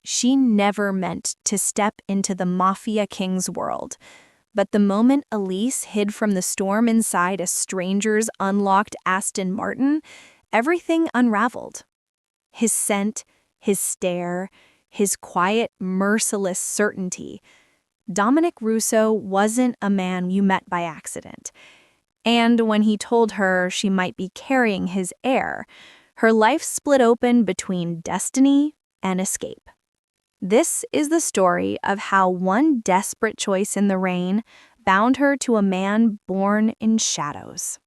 She never meant to step into the Mafia king's world. But the moment Elise hid from the storm inside a stranger's unlocked Aston Martin, everything unraveled. His scent, his stare, his quiet, merciless certainty. Dominic Russo wasn't a man you met by accident. And when he told her she might be carrying his heir, her life split open between destiny and escape. This is the story of how one desperate choice in the rain bound her to a man born in shadows.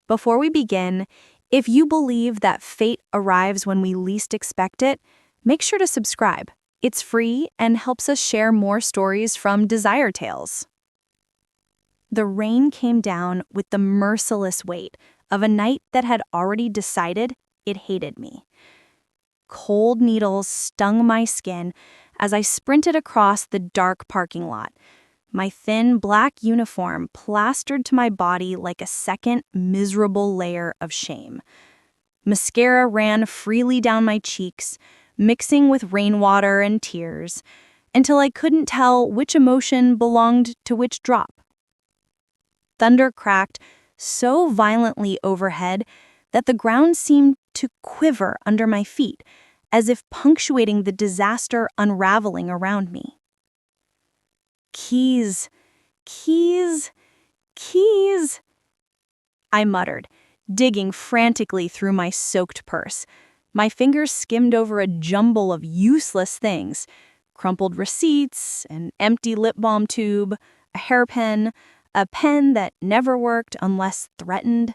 Before we begin, if you believe that fate arrives when we least expect it, make sure to subscribe. It's free and helps us share more stories from Desire Tales. The rain came down with the merciless weight of a night that had already decided it hated me. Cold needles stung my skin as I sprinted across the dark parking lot, my thin black uniform plastered to my body like a second miserable layer of shame. Mascara ran freely down my cheeks, mixing with rainwater and tears, until I couldn't tell which emotion belonged to which drop. Thunder cracked so violently overhead that the ground seemed to quiver under my feet, as if punctuating the disaster unraveling around me. "Keys, keys, keys," I muttered, digging frantically through my soaked purse. My fingers skimmed over a jumble of useless things: crumpled receipts, an empty lip balm tube, a hairpin, a pen that never worked unless threatened,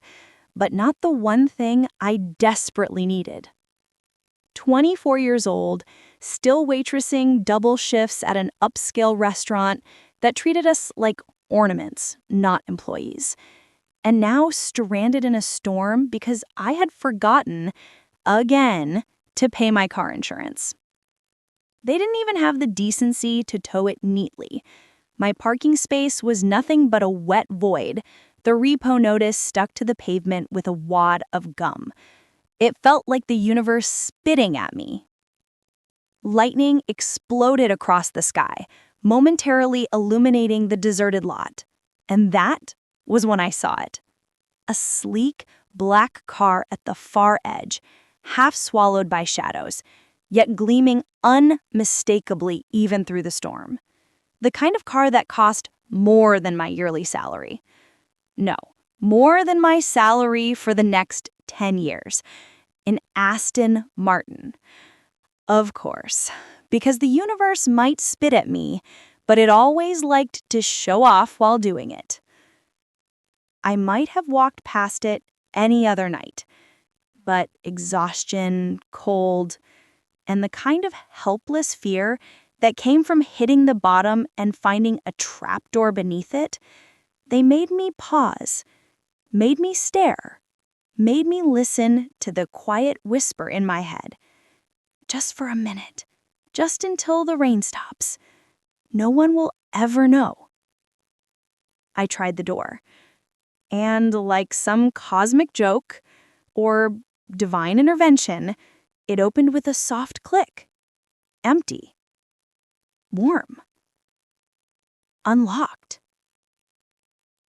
but not the one thing I desperately needed. 24 years old, still waitressing double shifts at an upscale restaurant that treated us like ornaments, not employees. And now stranded in a storm because I had forgotten, again, to pay my car insurance. They didn't even have the decency to tow it neatly. My parking space was nothing but a wet void, the repo notice stuck to the pavement with a wad of gum. It felt like the universe spitting at me. Lightning exploded across the sky, momentarily illuminating the deserted lot. And that was when I saw it. A sleek, black car at the far edge, half swallowed by shadows, yet gleaming unmistakably even through the storm. The kind of car that cost more than my yearly salary. No, more than my salary for the next 10 years. An Aston Martin. Of course, because the universe might spit at me, but it always liked to show off while doing it. I might have walked past it any other night, but exhaustion, cold, and the kind of helpless fear that came from hitting the bottom and finding a trapdoor beneath it, they made me pause, made me stare, made me listen to the quiet whisper in my head. Just for a minute, just until the rain stops. No one will ever know. I tried the door, and like some cosmic joke or divine intervention, it opened with a soft click. Empty. Warm. Unlocked.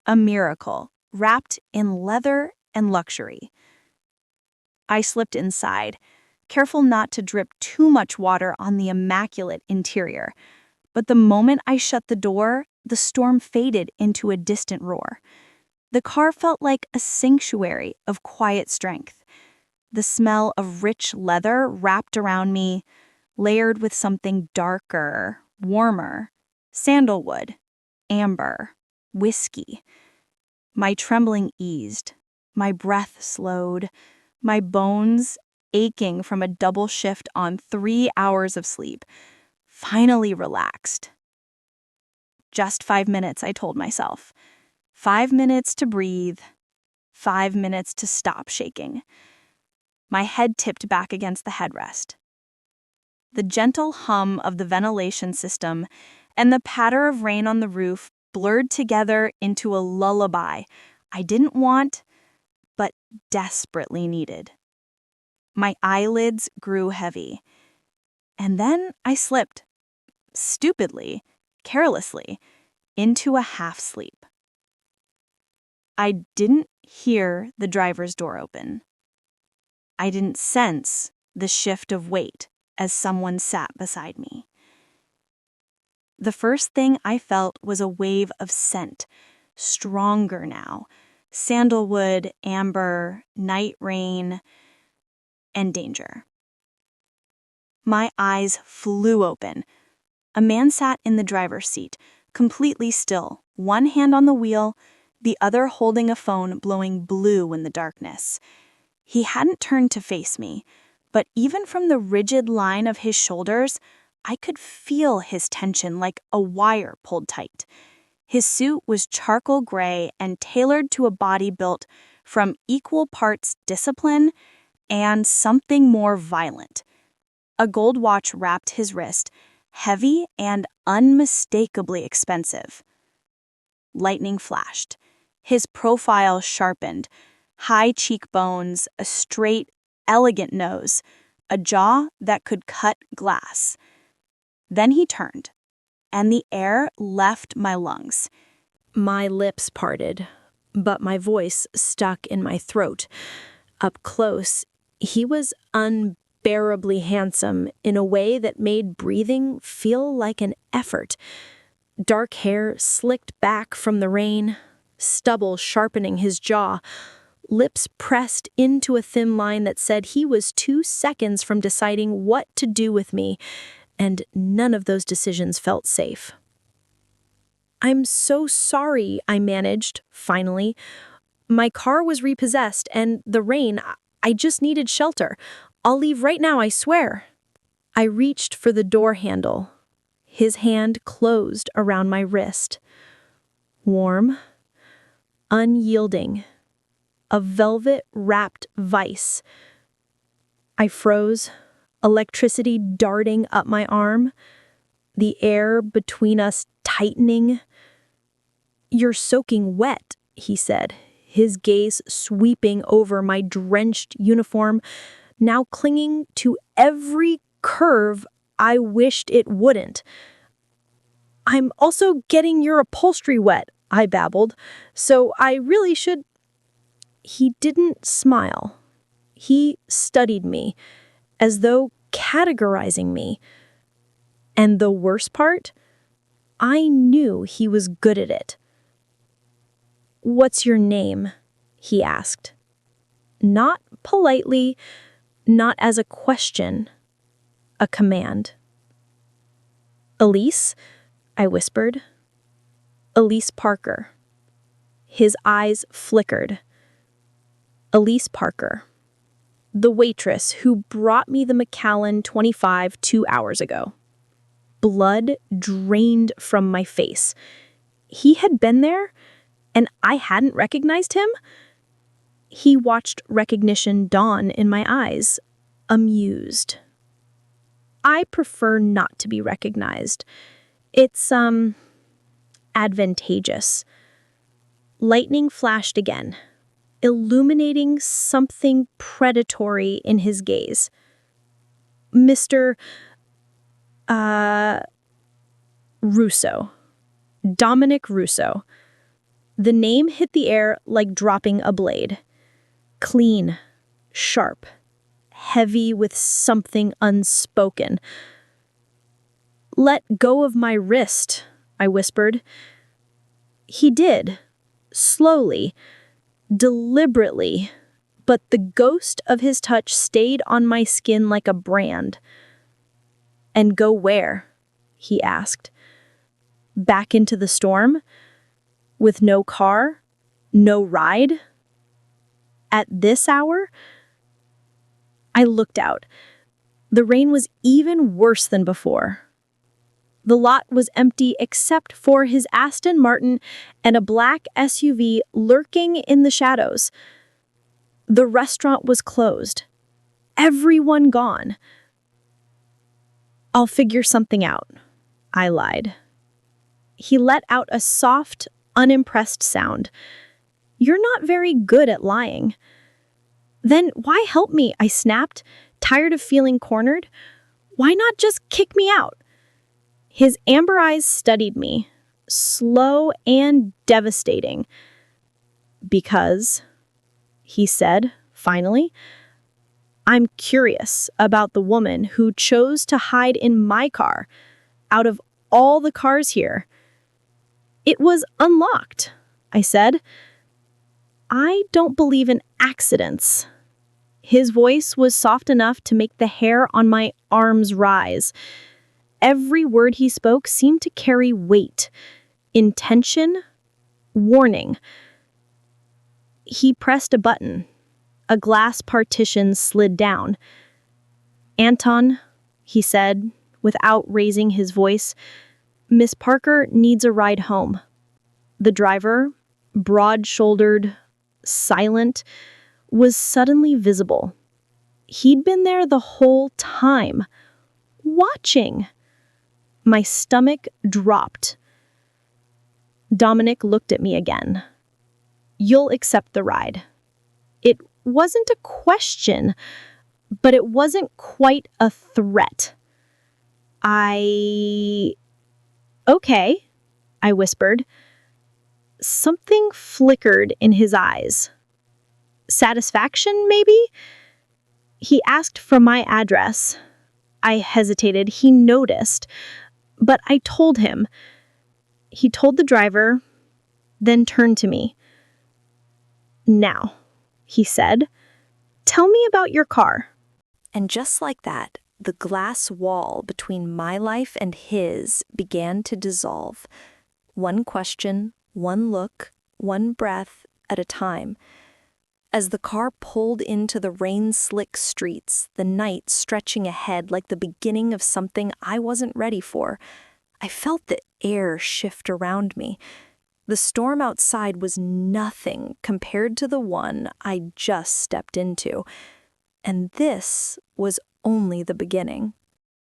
A miracle, wrapped in leather and luxury. I slipped inside, careful not to drip too much water on the immaculate interior. But the moment I shut the door, the storm faded into a distant roar. The car felt like a sanctuary of quiet strength. The smell of rich leather wrapped around me, layered with something darker, warmer: sandalwood, amber, whiskey. My trembling eased, my breath slowed, my bones, aching from a double shift on 3 hours of sleep, finally relaxed. Just 5 minutes, I told myself. 5 minutes to breathe. 5 minutes to stop shaking. My head tipped back against the headrest. The gentle hum of the ventilation system and the patter of rain on the roof blurred together into a lullaby I didn't want, but desperately needed. My eyelids grew heavy. And then I slipped, stupidly, carelessly, into a half-sleep. I didn't hear the driver's door open. I didn't sense the shift of weight as someone sat beside me. The first thing I felt was a wave of scent, stronger now. Sandalwood, amber, night rain, and danger. My eyes flew open. A man sat in the driver's seat, completely still, one hand on the wheel, the other holding a phone blowing blue in the darkness. He hadn't turned to face me, but even from the rigid line of his shoulders, I could feel his tension like a wire pulled tight. His suit was charcoal gray and tailored to a body built from equal parts discipline and something more violent. A gold watch wrapped his wrist, heavy and unmistakably expensive. Lightning flashed. His profile sharpened. High cheekbones, a straight, elegant nose, a jaw that could cut glass. Then he turned, and the air left my lungs. My lips parted, but my voice stuck in my throat. Up close, he was unbearably handsome in a way that made breathing feel like an effort. Dark hair slicked back from the rain, stubble sharpening his jaw, lips pressed into a thin line that said he was 2 seconds from deciding what to do with me, and none of those decisions felt safe. "I'm so sorry," I managed, finally. "My car was repossessed, and the rain, I just needed shelter. I'll leave right now, I swear." I reached for the door handle. His hand closed around my wrist. Warm, unyielding, a velvet-wrapped vice. I froze, electricity darting up my arm, the air between us tightening. "You're soaking wet," he said, his gaze sweeping over my drenched uniform, now clinging to every curve I wished it wouldn't. "I'm also getting your upholstery wet," I babbled, "so I really should—" He didn't smile. He studied me, as though categorizing me. And the worst part? I knew he was good at it. "What's your name?" he asked. Not politely, not as a question, a command. "Elise?" I whispered. "Elise Parker." His eyes flickered. Elise Parker. The waitress who brought me the Macallan 25 2 hours ago. Blood drained from my face. He had been there, and I hadn't recognized him? He watched recognition dawn in my eyes, amused. I prefer not to be recognized. It's, advantageous. Lightning flashed again, illuminating something predatory in his gaze. Mr. Russo. Dominic Russo. The name hit the air like dropping a blade. Clean, sharp, heavy with something unspoken. "Let go of my wrist," I whispered. He did, slowly, deliberately, but the ghost of his touch stayed on my skin like a brand. "And go where?" he asked. "Back into the storm? With no car? No ride? At this hour?" I looked out. The rain was even worse than before. The lot was empty except for his Aston Martin and a black SUV lurking in the shadows. The restaurant was closed. Everyone gone. "I'll figure something out," I lied. He let out a soft, unimpressed sound. "You're not very good at lying." "Then why help me?" I snapped, tired of feeling cornered. Why not just kick me out? His amber eyes studied me, slow and devastating. Because, he said, finally, I'm curious about the woman who chose to hide in my car out of all the cars here. It was unlocked, I said. I don't believe in accidents. His voice was soft enough to make the hair on my arms rise. Every word he spoke seemed to carry weight, intention, warning. He pressed a button. A glass partition slid down. Anton, he said, without raising his voice, Miss Parker needs a ride home. The driver, broad-shouldered, silent, was suddenly visible. He'd been there the whole time, watching. My stomach dropped. Dominic looked at me again. You'll accept the ride. It wasn't a question, but it wasn't quite a threat. Okay, I whispered. Something flickered in his eyes. Satisfaction, maybe? He asked for my address. I hesitated. He noticed, but I told him. He told the driver, then turned to me. Now, he said, tell me about your car. And just like that, the glass wall between my life and his began to dissolve. One question, one look, one breath at a time. As the car pulled into the rain-slick streets, the night stretching ahead like the beginning of something I wasn't ready for, I felt the air shift around me. The storm outside was nothing compared to the one I just stepped into. And this was only the beginning.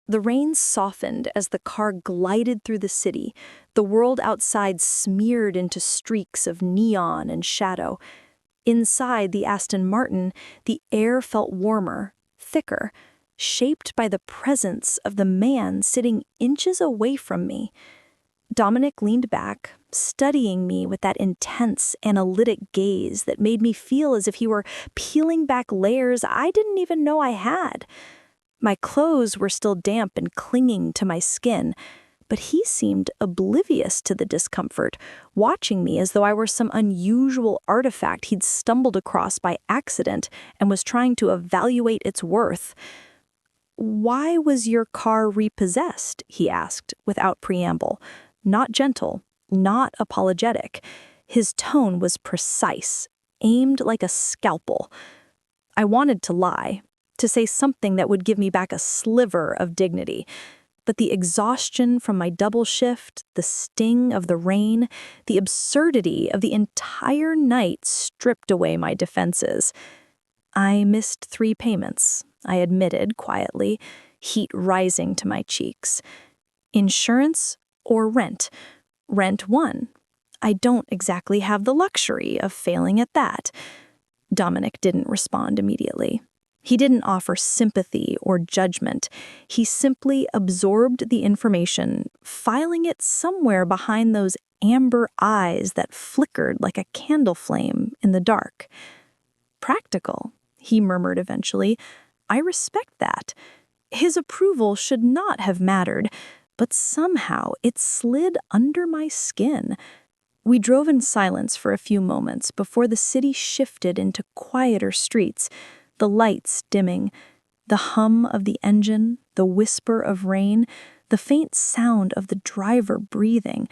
The rain softened as the car glided through the city, the world outside smeared into streaks of neon and shadow. Inside the Aston Martin, the air felt warmer, thicker, shaped by the presence of the man sitting inches away from me. Dominic leaned back, studying me with that intense, analytic gaze that made me feel as if he were peeling back layers I didn't even know I had. My clothes were still damp and clinging to my skin, but he seemed oblivious to the discomfort, watching me as though I were some unusual artifact he'd stumbled across by accident and was trying to evaluate its worth. "Why was your car repossessed?" he asked, without preamble. Not gentle, not apologetic. His tone was precise, aimed like a scalpel. I wanted to lie, to say something that would give me back a sliver of dignity. But the exhaustion from my double shift, the sting of the rain, the absurdity of the entire night stripped away my defenses. I missed 3 payments, I admitted quietly, heat rising to my cheeks. Insurance or rent? Rent won. I don't exactly have the luxury of failing at that. Dominic didn't respond immediately. He didn't offer sympathy or judgment. He simply absorbed the information, filing it somewhere behind those amber eyes that flickered like a candle flame in the dark. "Practical," he murmured eventually. "I respect that." His approval should not have mattered, but somehow it slid under my skin. We drove in silence for a few moments before the city shifted into quieter streets, the lights dimming, the hum of the engine, the whisper of rain, the faint sound of the driver breathing.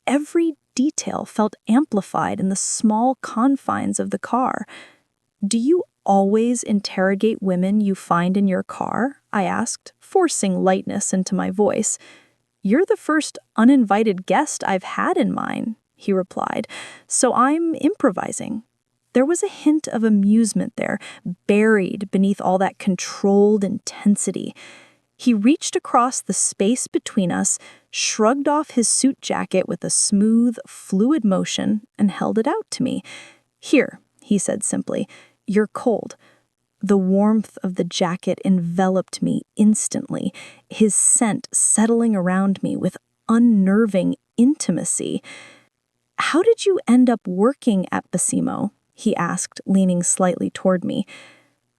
Every detail felt amplified in the small confines of the car. "Do you always interrogate women you find in your car?" I asked, forcing lightness into my voice. "You're the first uninvited guest I've had in mine," he replied, "so I'm improvising." There was a hint of amusement there, buried beneath all that controlled intensity. He reached across the space between us, shrugged off his suit jacket with a smooth, fluid motion, and held it out to me. "Here," he said simply, "you're cold." The warmth of the jacket enveloped me instantly, his scent settling around me with unnerving intimacy. "How did you end up working at Basimo?" he asked, leaning slightly toward me.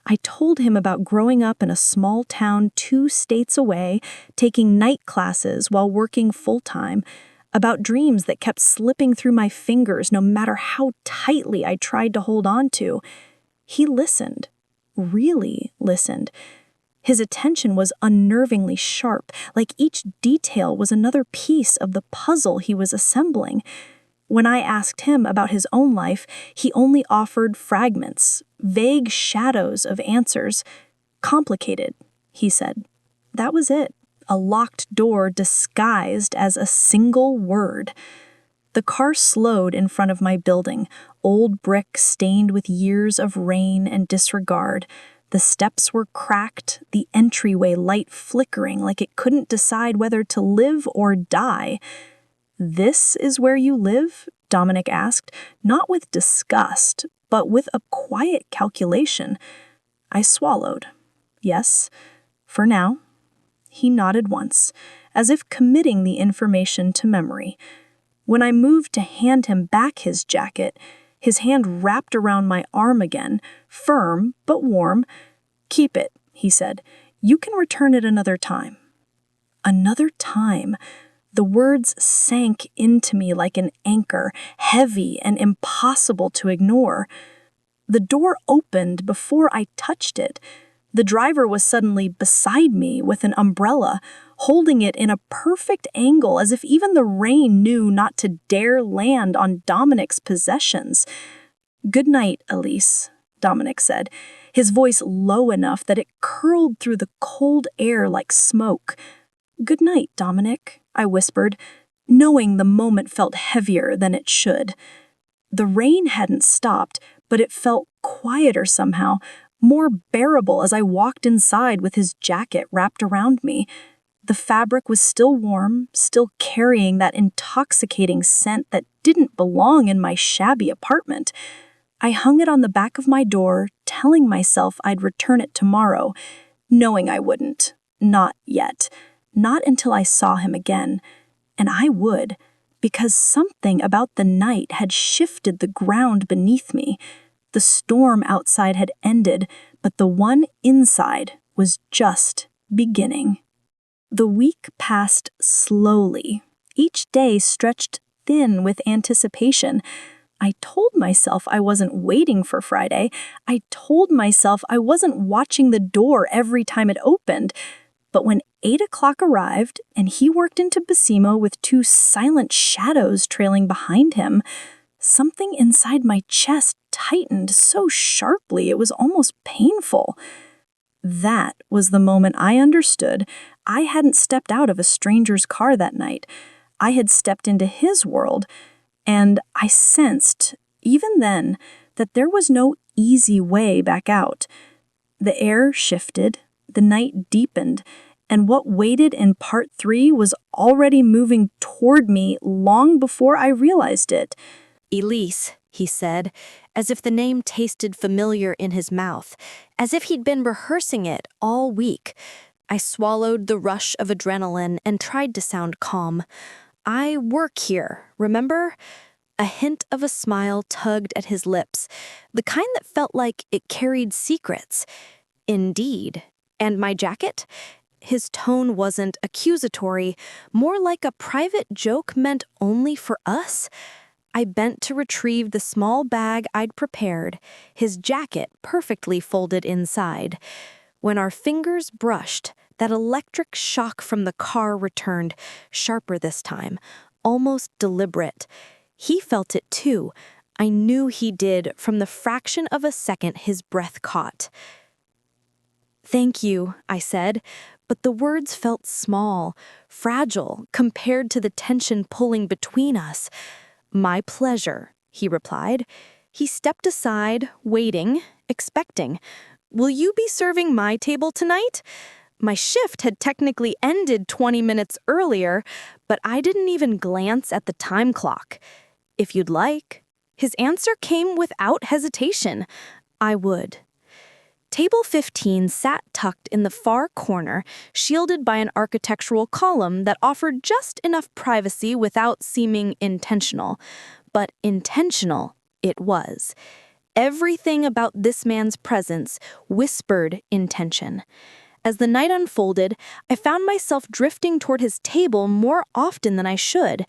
I told him about growing up in a small town 2 states away, taking night classes while working full-time, about dreams that kept slipping through my fingers no matter how tightly I tried to hold on to. He listened, really listened. His attention was unnervingly sharp, like each detail was another piece of the puzzle he was assembling. When I asked him about his own life, he only offered fragments, vague shadows of answers. "Complicated," he said. That was it, a locked door disguised as a single word. The car slowed in front of my building, old brick stained with years of rain and disregard. The steps were cracked, the entryway light flickering like it couldn't decide whether to live or die. "This is where you live?" Dominic asked, not with disgust, but with a quiet calculation. I swallowed. "Yes, for now." He nodded once, as if committing the information to memory. When I moved to hand him back his jacket, his hand wrapped around my arm again, firm but warm. "Keep it," he said. "You can return it another time." Another time. The words sank into me like an anchor, heavy and impossible to ignore. The door opened before I touched it. The driver was suddenly beside me with an umbrella, holding it in a perfect angle as if even the rain knew not to dare land on Dominic's possessions. "Good night, Elise," Dominic said, his voice low enough that it curled through the cold air like smoke. "Good night, Dominic," I whispered, knowing the moment felt heavier than it should. The rain hadn't stopped, but it felt quieter somehow, more bearable as I walked inside with his jacket wrapped around me. The fabric was still warm, still carrying that intoxicating scent that didn't belong in my shabby apartment. I hung it on the back of my door, telling myself I'd return it tomorrow, knowing I wouldn't. Not yet. Not until I saw him again. And I would, because something about the night had shifted the ground beneath me. The storm outside had ended, but the one inside was just beginning. The week passed slowly. Each day stretched thin with anticipation. I told myself I wasn't waiting for Friday. I told myself I wasn't watching the door every time it opened. But when 8 o'clock arrived and he worked into Basimo with 2 silent shadows trailing behind him, something inside my chest tightened so sharply it was almost painful. That was the moment I understood I hadn't stepped out of a stranger's car that night. I had stepped into his world, and I sensed, even then, that there was no easy way back out. The air shifted, the night deepened, and what waited in part 3 was already moving toward me long before I realized it. "Elise," he said, as if the name tasted familiar in his mouth, as if he'd been rehearsing it all week. I swallowed the rush of adrenaline and tried to sound calm. "I work here, remember?" A hint of a smile tugged at his lips, the kind that felt like it carried secrets. "Indeed. And my jacket?" His tone wasn't accusatory, more like a private joke meant only for us. I bent to retrieve the small bag I'd prepared, his jacket perfectly folded inside. When our fingers brushed, that electric shock from the car returned, sharper this time, almost deliberate. He felt it too. I knew he did from the fraction of a second his breath caught. "Thank you," I said, but the words felt small, fragile, compared to the tension pulling between us. "My pleasure," he replied. He stepped aside, waiting, expecting. "Will you be serving my table tonight?" My shift had technically ended 20 minutes earlier, but I didn't even glance at the time clock. "If you'd like." His answer came without hesitation. "I would." Table 15 sat tucked in the far corner, shielded by an architectural column that offered just enough privacy without seeming intentional. But intentional it was. Everything about this man's presence whispered intention. As the night unfolded, I found myself drifting toward his table more often than I should.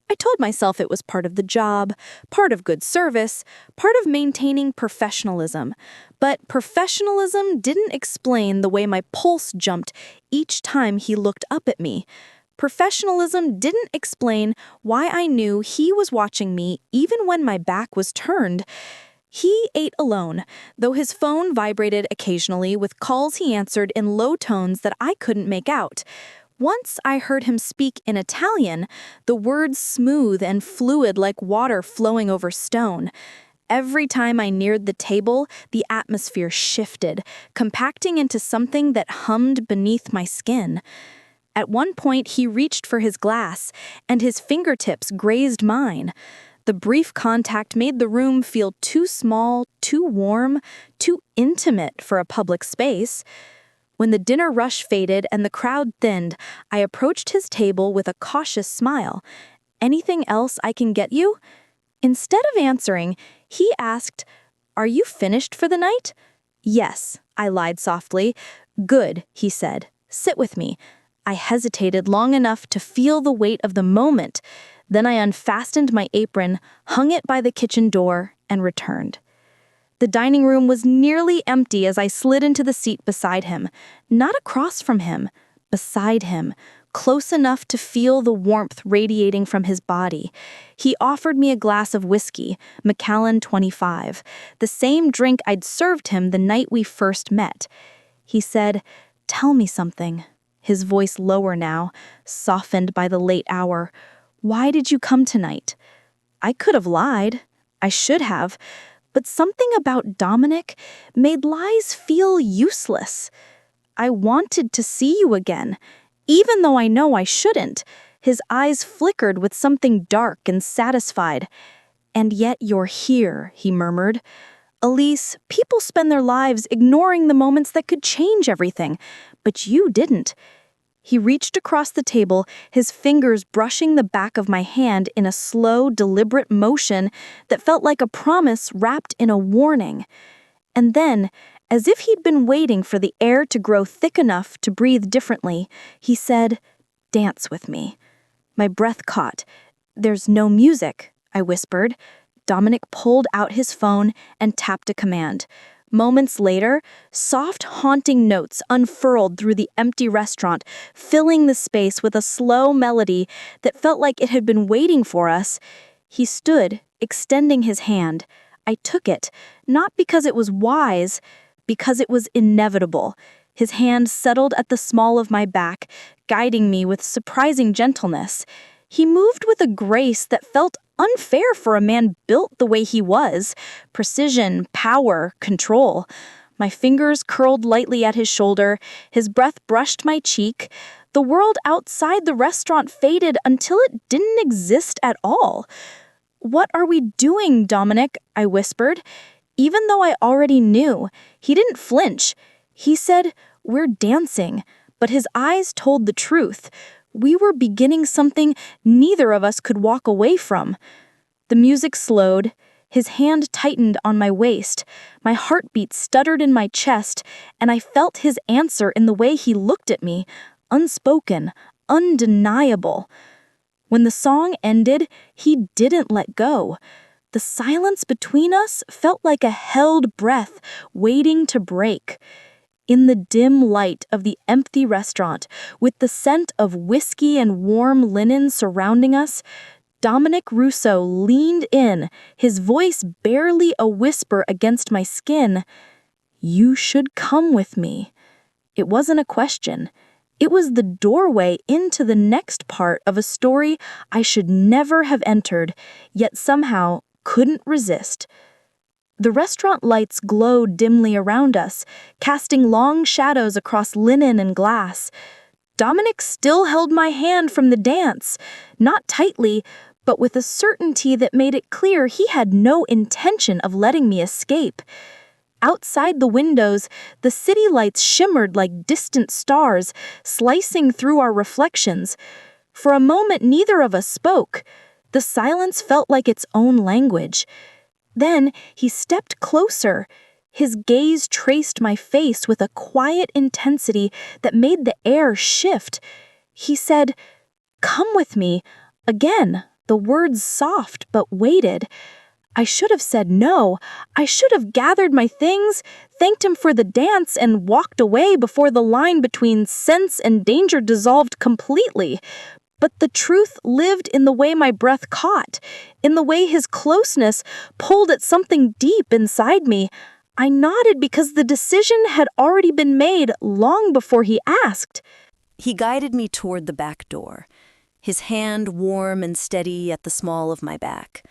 I told myself it was part of the job, part of good service, part of maintaining professionalism. But professionalism didn't explain the way my pulse jumped each time he looked up at me. Professionalism didn't explain why I knew he was watching me even when my back was turned. He ate alone, though his phone vibrated occasionally with calls he answered in low tones that I couldn't make out. Once I heard him speak in Italian, the words smooth and fluid like water flowing over stone. Every time I neared the table, the atmosphere shifted, compacting into something that hummed beneath my skin. At one point, he reached for his glass, and his fingertips grazed mine. The brief contact made the room feel too small, too warm, too intimate for a public space. When the dinner rush faded and the crowd thinned, I approached his table with a cautious smile. "Anything else I can get you?" Instead of answering, he asked, "Are you finished for the night?" "Yes," I lied softly. "Good," he said. "Sit with me." I hesitated long enough to feel the weight of the moment. Then I unfastened my apron, hung it by the kitchen door, and returned. The dining room was nearly empty as I slid into the seat beside him. Not across from him, beside him, close enough to feel the warmth radiating from his body. He offered me a glass of whiskey, Macallan 25, the same drink I'd served him the night we first met. He said, "Tell me something," his voice lower now, softened by the late hour. "Why did you come tonight?" I could have lied. I should have. But something about Dominic made lies feel useless. "I wanted to see you again, even though I know I shouldn't." His eyes flickered with something dark and satisfied. "And yet you're here," he murmured. "Elise, people spend their lives ignoring the moments that could change everything, but you didn't." He reached across the table, his fingers brushing the back of my hand in a slow, deliberate motion that felt like a promise wrapped in a warning. And then, as if he'd been waiting for the air to grow thick enough to breathe differently, he said, "Dance with me." My breath caught. "There's no music," I whispered. Dominic pulled out his phone and tapped a command. Moments later, soft, haunting notes unfurled through the empty restaurant, filling the space with a slow melody that felt like it had been waiting for us. He stood, extending his hand. I took it, not because it was wise, because it was inevitable. His hand settled at the small of my back, guiding me with surprising gentleness. He moved with a grace that felt unfair for a man built the way he was. Precision, power, control. My fingers curled lightly at his shoulder. His breath brushed my cheek. The world outside the restaurant faded until it didn't exist at all. "What are we doing, Dominic?" I whispered. Even though I already knew, he didn't flinch. He said, "We're dancing," but his eyes told the truth. We were beginning something neither of us could walk away from. The music slowed. His hand tightened on my waist. My heartbeat stuttered in my chest, and I felt his answer in the way he looked at me, unspoken, undeniable. When the song ended, he didn't let go. The silence between us felt like a held breath waiting to break. In the dim light of the empty restaurant, with the scent of whiskey and warm linen surrounding us, Dominic Rousseau leaned in, his voice barely a whisper against my skin. "You should come with me." It wasn't a question. It was the doorway into the next part of a story I should never have entered, yet somehow couldn't resist. The restaurant lights glowed dimly around us, casting long shadows across linen and glass. Dominic still held my hand from the dance, not tightly, but with a certainty that made it clear he had no intention of letting me escape. Outside the windows, the city lights shimmered like distant stars, slicing through our reflections. For a moment, neither of us spoke. The silence felt like its own language. Then he stepped closer. His gaze traced my face with a quiet intensity that made the air shift. He said, "Come with me." Again, the words soft but weighted. I should have said no. I should have gathered my things, thanked him for the dance, and walked away before the line between sense and danger dissolved completely. But the truth lived in the way my breath caught, in the way his closeness pulled at something deep inside me. I nodded because the decision had already been made long before he asked. He guided me toward the back door, his hand warm and steady at the small of my back.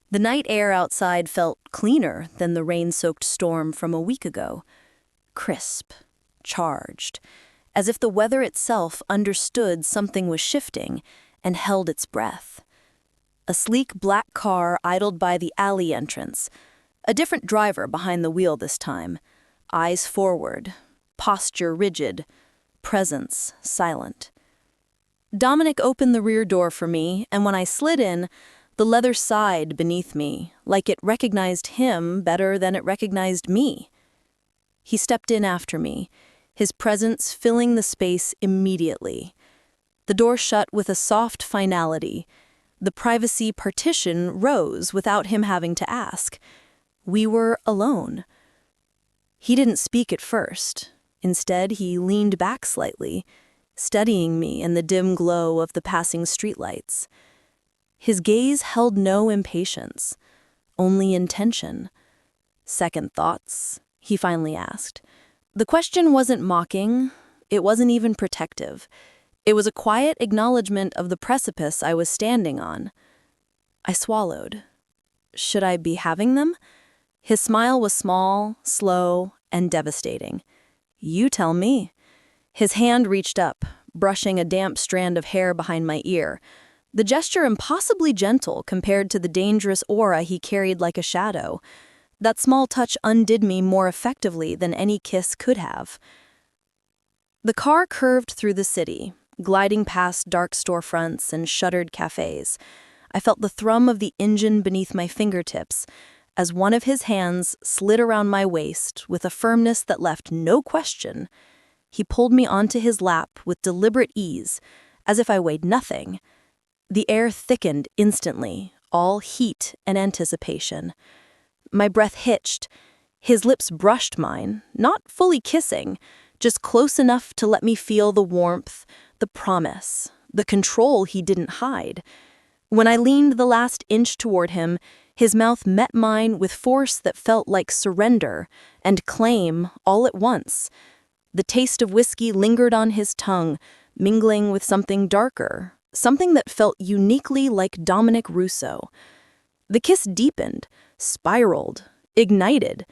The night air outside felt cleaner than the rain-soaked storm from a week ago. Crisp, charged, as if the weather itself understood something was shifting and held its breath. A sleek black car idled by the alley entrance, a different driver behind the wheel this time, eyes forward, posture rigid, presence silent. Dominic opened the rear door for me, and when I slid in, the leather sighed beneath me, like it recognized him better than it recognized me. He stepped in after me, his presence filling the space immediately. The door shut with a soft finality. The privacy partition rose without him having to ask. We were alone. He didn't speak at first. Instead, he leaned back slightly, studying me in the dim glow of the passing streetlights. His gaze held no impatience, only intention. "Second thoughts?" he finally asked. The question wasn't mocking, it wasn't even protective. It was a quiet acknowledgement of the precipice I was standing on. I swallowed. Should I be having them? His smile was small, slow, and devastating. "You tell me." His hand reached up, brushing a damp strand of hair behind my ear. The gesture impossibly gentle compared to the dangerous aura he carried like a shadow. That small touch undid me more effectively than any kiss could have. The car curved through the city, gliding past dark storefronts and shuttered cafes. I felt the thrum of the engine beneath my fingertips as one of his hands slid around my waist with a firmness that left no question. He pulled me onto his lap with deliberate ease, as if I weighed nothing. The air thickened instantly, all heat and anticipation. My breath hitched. His lips brushed mine, not fully kissing, just close enough to let me feel the warmth, the promise, the control he didn't hide. When I leaned the last inch toward him, his mouth met mine with force that felt like surrender and claim all at once. The taste of whiskey lingered on his tongue, mingling with something darker, something that felt uniquely like Dominic Russo. The kiss deepened, spiraled, ignited.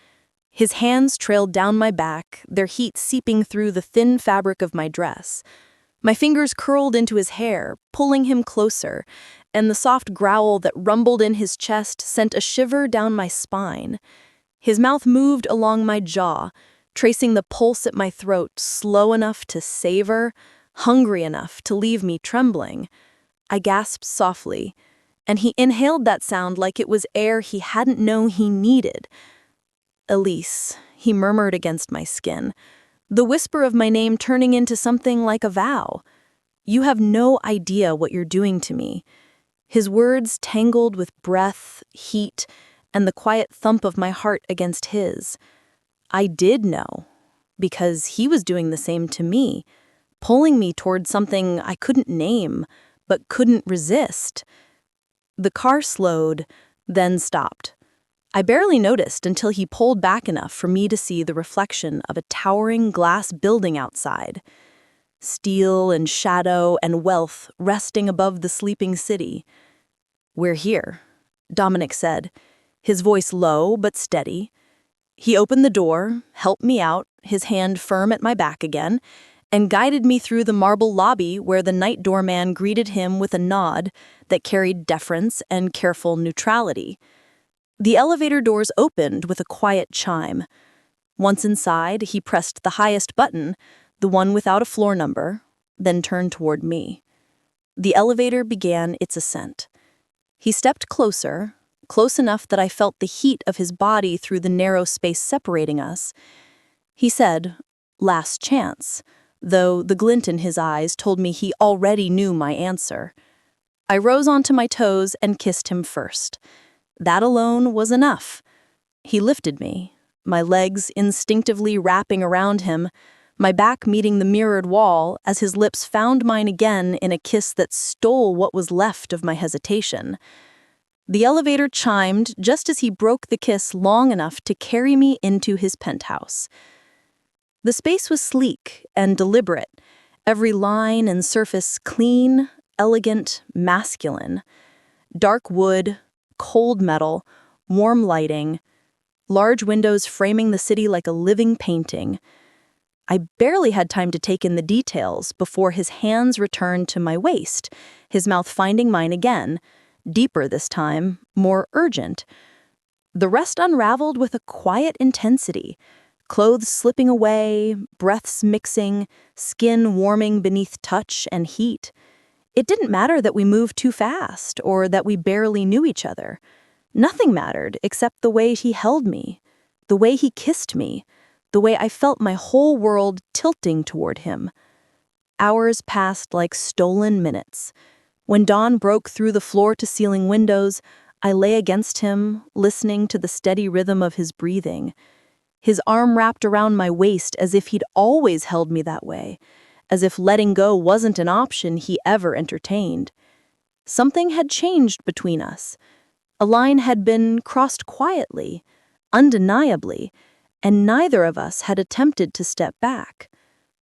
His hands trailed down my back, their heat seeping through the thin fabric of my dress. My fingers curled into his hair, pulling him closer, and the soft growl that rumbled in his chest sent a shiver down my spine. His mouth moved along my jaw, tracing the pulse at my throat slow enough to savor, hungry enough to leave me trembling. I gasped softly, and he inhaled that sound like it was air he hadn't known he needed. "Elise," he murmured against my skin, the whisper of my name turning into something like a vow. "You have no idea what you're doing to me." His words tangled with breath, heat, and the quiet thump of my heart against his. I did know, because he was doing the same to me, pulling me toward something I couldn't name, but couldn't resist. The car slowed, then stopped. I barely noticed until he pulled back enough for me to see the reflection of a towering glass building outside. Steel and shadow and wealth resting above the sleeping city. "We're here," Dominic said, his voice low but steady. He opened the door, helped me out, his hand firm at my back again, and guided me through the marble lobby where the night doorman greeted him with a nod that carried deference and careful neutrality. The elevator doors opened with a quiet chime. Once inside, he pressed the highest button, the one without a floor number, then turned toward me. The elevator began its ascent. He stepped closer, close enough that I felt the heat of his body through the narrow space separating us. He said, "Last chance," though the glint in his eyes told me he already knew my answer. I rose onto my toes and kissed him first. That alone was enough. He lifted me, my legs instinctively wrapping around him, my back meeting the mirrored wall as his lips found mine again in a kiss that stole what was left of my hesitation. The elevator chimed just as he broke the kiss long enough to carry me into his penthouse. The space was sleek and deliberate, every line and surface clean, elegant, masculine. Dark wood, cold metal, warm lighting, large windows framing the city like a living painting. I barely had time to take in the details before his hands returned to my waist, his mouth finding mine again, deeper this time, more urgent. The rest unraveled with a quiet intensity, clothes slipping away, breaths mixing, skin warming beneath touch and heat. It didn't matter that we moved too fast or that we barely knew each other. Nothing mattered except the way he held me, the way he kissed me, the way I felt my whole world tilting toward him. Hours passed like stolen minutes. When dawn broke through the floor-to-ceiling windows, I lay against him, listening to the steady rhythm of his breathing. His arm wrapped around my waist as if he'd always held me that way, as if letting go wasn't an option he ever entertained. Something had changed between us. A line had been crossed quietly, undeniably, and neither of us had attempted to step back.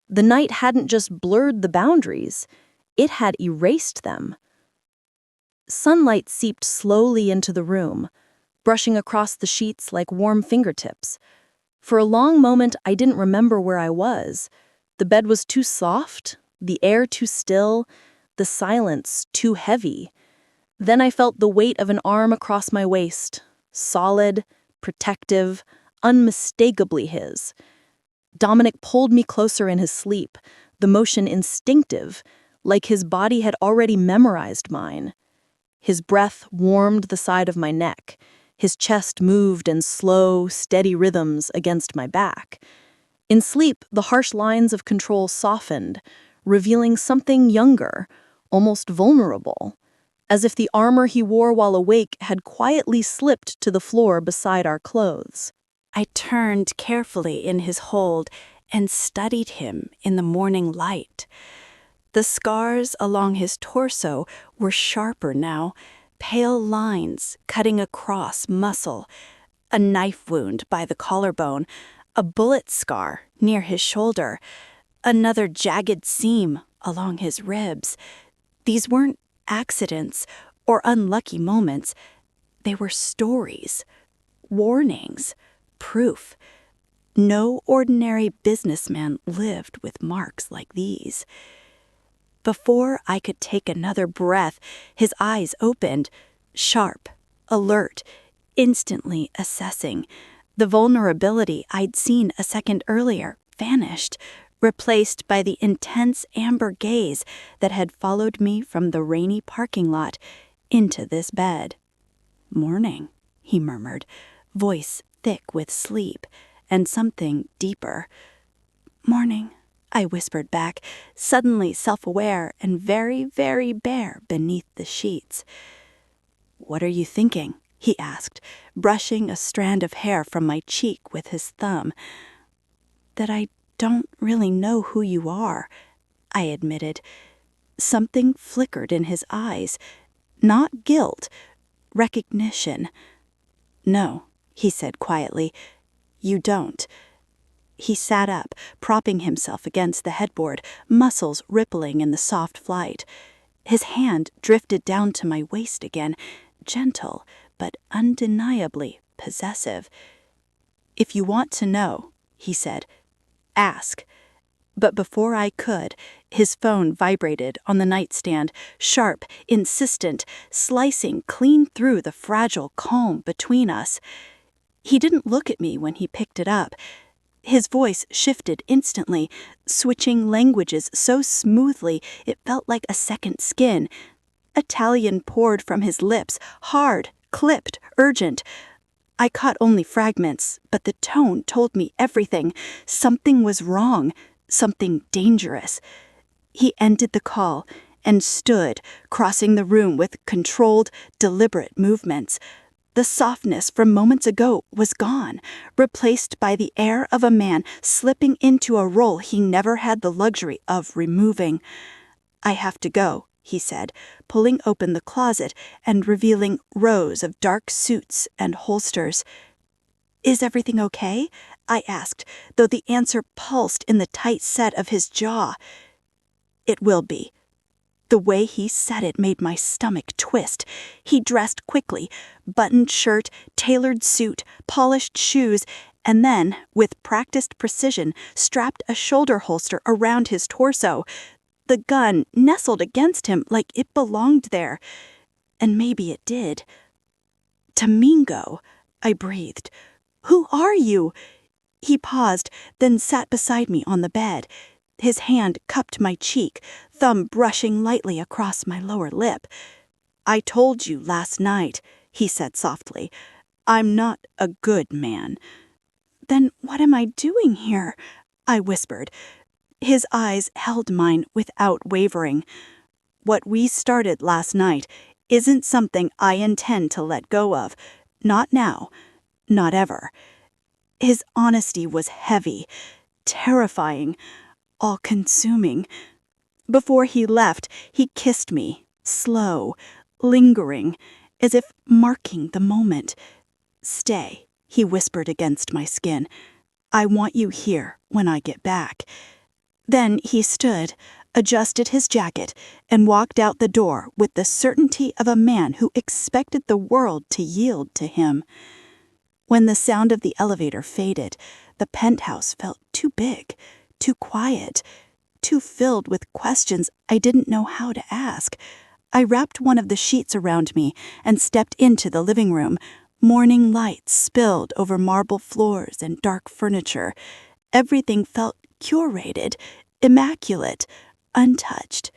The night hadn't just blurred the boundaries, it had erased them. Sunlight seeped slowly into the room, brushing across the sheets like warm fingertips. For a long moment, I didn't remember where I was. The bed was too soft, the air too still, the silence too heavy. Then I felt the weight of an arm across my waist, solid, protective, unmistakably his. Dominic pulled me closer in his sleep, the motion instinctive, like his body had already memorized mine. His breath warmed the side of my neck. His chest moved in slow, steady rhythms against my back. In sleep, the harsh lines of control softened, revealing something younger, almost vulnerable, as if the armor he wore while awake had quietly slipped to the floor beside our clothes. I turned carefully in his hold and studied him in the morning light. The scars along his torso were sharper now, pale lines cutting across muscle, a knife wound by the collarbone, a bullet scar near his shoulder, another jagged seam along his ribs. These weren't accidents or unlucky moments. They were stories, warnings, proof. No ordinary businessman lived with marks like these. Before I could take another breath, his eyes opened, sharp, alert, instantly assessing. The vulnerability I'd seen a second earlier vanished, replaced by the intense amber gaze that had followed me from the rainy parking lot into this bed. "Morning," he murmured, voice thick with sleep and something deeper. "Morning," I whispered back, suddenly self-aware and very, very bare beneath the sheets. "What are you thinking?" he asked, brushing a strand of hair from my cheek with his thumb. "That I don't really know who you are," I admitted. Something flickered in his eyes. Not guilt, recognition. "No," he said quietly, "you don't." He sat up, propping himself against the headboard, muscles rippling in the soft flight. His hand drifted down to my waist again, gentle but undeniably possessive. "If you want to know," he said, "ask." But before I could, his phone vibrated on the nightstand, sharp, insistent, slicing clean through the fragile calm between us. He didn't look at me when he picked it up. His voice shifted instantly, switching languages so smoothly it felt like a second skin. Italian poured from his lips, hard, clipped, urgent. I caught only fragments, but the tone told me everything. Something was wrong, something dangerous. He ended the call and stood, crossing the room with controlled, deliberate movements. The softness from moments ago was gone, replaced by the air of a man slipping into a role he never had the luxury of removing. "I have to go," he said, pulling open the closet and revealing rows of dark suits and holsters. "Is everything okay?" I asked, though the answer pulsed in the tight set of his jaw. "It will be." The way he said it made my stomach twist. He dressed quickly, buttoned shirt, tailored suit, polished shoes, and then, with practiced precision, strapped a shoulder holster around his torso. The gun nestled against him like it belonged there. And maybe it did. "Domingo," I breathed. "Who are you?" He paused, then sat beside me on the bed. His hand cupped my cheek, thumb brushing lightly across my lower lip. "I told you last night," he said softly. "I'm not a good man." "Then what am I doing here?" I whispered. His eyes held mine without wavering. "What we started last night isn't something I intend to let go of. Not now. Not ever." His honesty was heavy, terrifying, all-consuming. Before he left, he kissed me, slow, lingering, as if marking the moment. "Stay," he whispered against my skin. "I want you here when I get back." Then he stood, adjusted his jacket, and walked out the door with the certainty of a man who expected the world to yield to him. When the sound of the elevator faded, the penthouse felt too big, too quiet, too filled with questions I didn't know how to ask. I wrapped one of the sheets around me and stepped into the living room. Morning light spilled over marble floors and dark furniture. Everything felt curated, immaculate, untouched,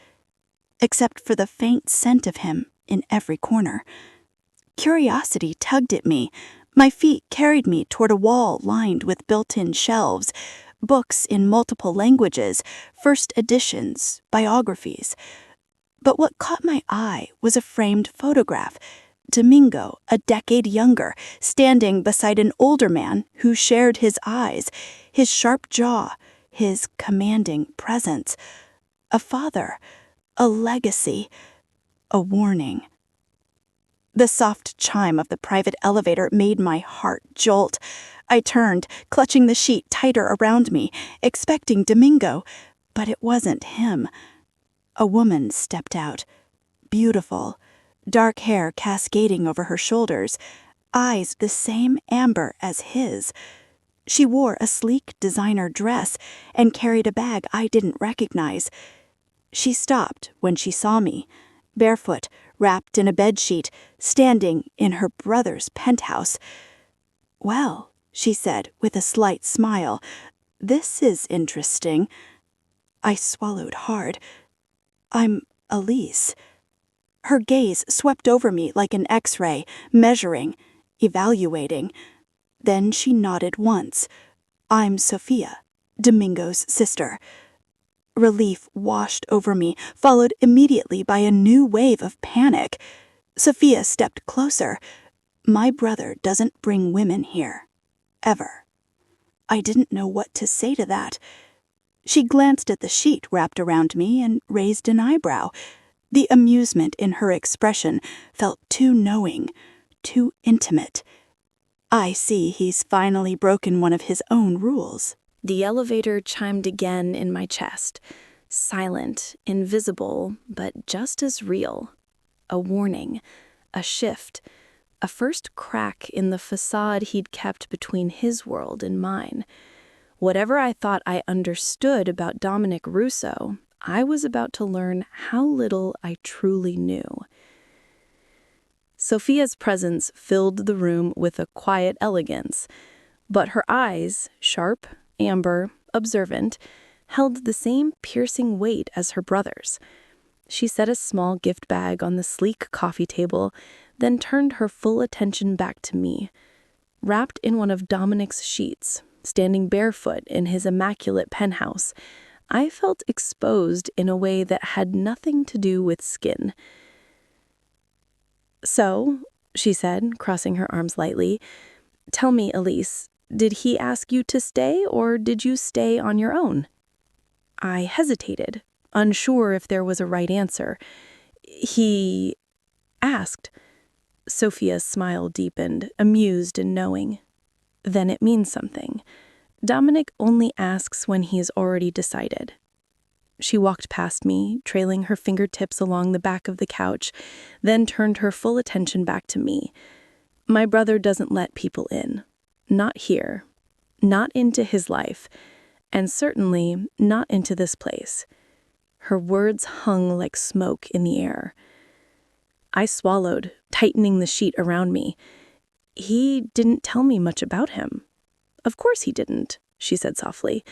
except for the faint scent of him in every corner. Curiosity tugged at me. My feet carried me toward a wall lined with built-in shelves, books in multiple languages, first editions, biographies. But what caught my eye was a framed photograph. Domingo, a decade younger, standing beside an older man who shared his eyes, his sharp jaw, his commanding presence. A father, a legacy, a warning. The soft chime of the private elevator made my heart jolt. I turned, clutching the sheet tighter around me, expecting Domingo, but it wasn't him. A woman stepped out, beautiful, dark hair cascading over her shoulders, eyes the same amber as his. She wore a sleek designer dress and carried a bag I didn't recognize. She stopped when she saw me, barefoot, wrapped in a bedsheet, standing in her brother's penthouse. "Well," she said with a slight smile, "this is interesting." I swallowed hard. "I'm Elise." Her gaze swept over me like an X-ray, measuring, evaluating. Then she nodded once. "I'm Sophia, Domingo's sister." Relief washed over me, followed immediately by a new wave of panic. Sophia stepped closer. "My brother doesn't bring women here. Ever." I didn't know what to say to that. She glanced at the sheet wrapped around me and raised an eyebrow. The amusement in her expression felt too knowing, too intimate. "I see he's finally broken one of his own rules." The elevator chimed again in my chest, silent, invisible, but just as real. A warning, a shift, a first crack in the facade he'd kept between his world and mine. Whatever I thought I understood about Dominic Russo, I was about to learn how little I truly knew. Sophia's presence filled the room with a quiet elegance, but her eyes, sharp, Amber, observant, held the same piercing weight as her brother's. She set a small gift bag on the sleek coffee table, then turned her full attention back to me. Wrapped in one of Dominic's sheets, standing barefoot in his immaculate penthouse, I felt exposed in a way that had nothing to do with skin. "So," she said, crossing her arms lightly, "tell me, Elise, did he ask you to stay, or did you stay on your own?" I hesitated, unsure if there was a right answer. "He asked." Sophia's smile deepened, amused and knowing. "Then it means something. Dominic only asks when he's already decided." She walked past me, trailing her fingertips along the back of the couch, then turned her full attention back to me. "My brother doesn't let people in. Not here. Not into his life. And certainly not into this place." Her words hung like smoke in the air. I swallowed, tightening the sheet around me. "He didn't tell me much about him." "Of course he didn't," she said softly.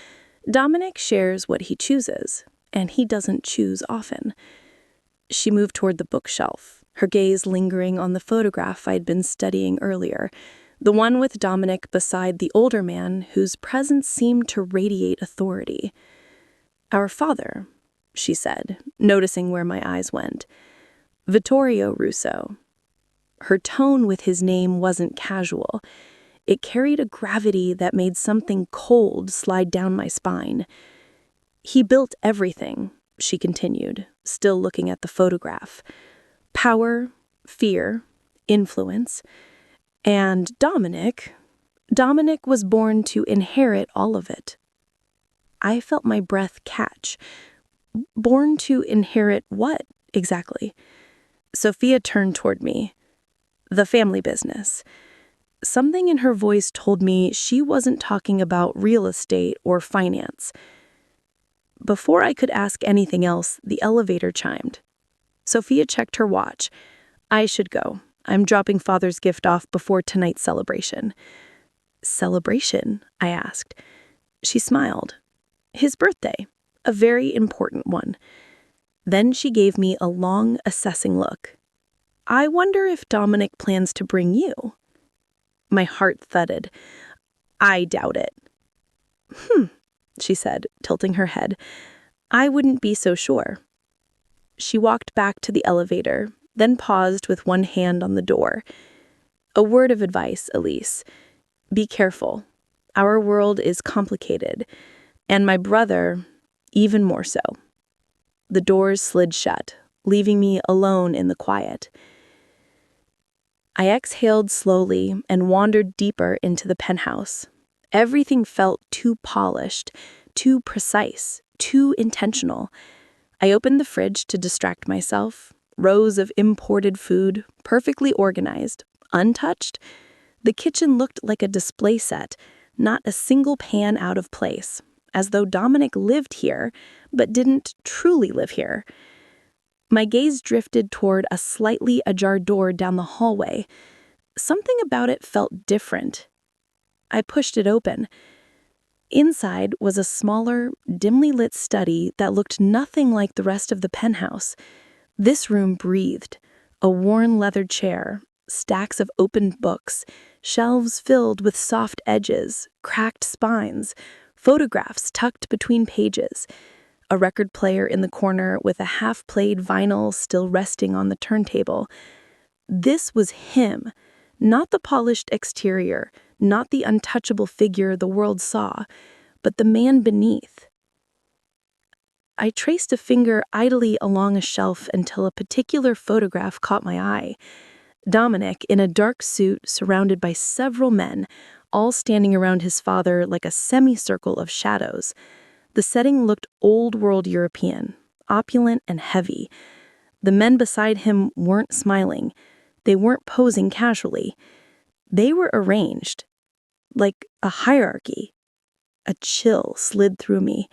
"Dominic shares what he chooses, and he doesn't choose often." She moved toward the bookshelf, her gaze lingering on the photograph I'd been studying earlier, the one with Dominic beside the older man whose presence seemed to radiate authority. "Our father," she said, noticing where my eyes went. "Vittorio Russo." Her tone with his name wasn't casual. It carried a gravity that made something cold slide down my spine. "He built everything," she continued, still looking at the photograph. "Power, fear, influence. And Dominic was born to inherit all of it." I felt my breath catch. "Born to inherit what, exactly?" Sophia turned toward me. "The family business." Something in her voice told me she wasn't talking about real estate or finance. Before I could ask anything else, the elevator chimed. Sophia checked her watch. "I should go. I'm dropping Father's gift off before tonight's celebration." "Celebration?" I asked. She smiled. "His birthday. A very important one." Then she gave me a long, assessing look. "I wonder if Dominic plans to bring you." My heart thudded. "I doubt it." She said, tilting her head. "I wouldn't be so sure." She walked back to the elevator, then paused with one hand on the door. "A word of advice, Elise. Be careful. Our world is complicated, and my brother, even more so." The doors slid shut, leaving me alone in the quiet. I exhaled slowly and wandered deeper into the penthouse. Everything felt too polished, too precise, too intentional. I opened the fridge to distract myself. Rows of imported food, perfectly organized, untouched. The kitchen looked like a display set, not a single pan out of place, as though Dominic lived here, but didn't truly live here. My gaze drifted toward a slightly ajar door down the hallway. Something about it felt different. I pushed it open. Inside was a smaller, dimly lit study that looked nothing like the rest of the penthouse. This room breathed. A worn leather chair, stacks of opened books, shelves filled with soft edges, cracked spines, photographs tucked between pages, a record player in the corner with a half-played vinyl still resting on the turntable. This was him, not the polished exterior, not the untouchable figure the world saw, but the man beneath. I traced a finger idly along a shelf until a particular photograph caught my eye. Dominic, in a dark suit surrounded by several men, all standing around his father like a semicircle of shadows. The setting looked old-world European, opulent and heavy. The men beside him weren't smiling. They weren't posing casually. They were arranged, like a hierarchy. A chill slid through me.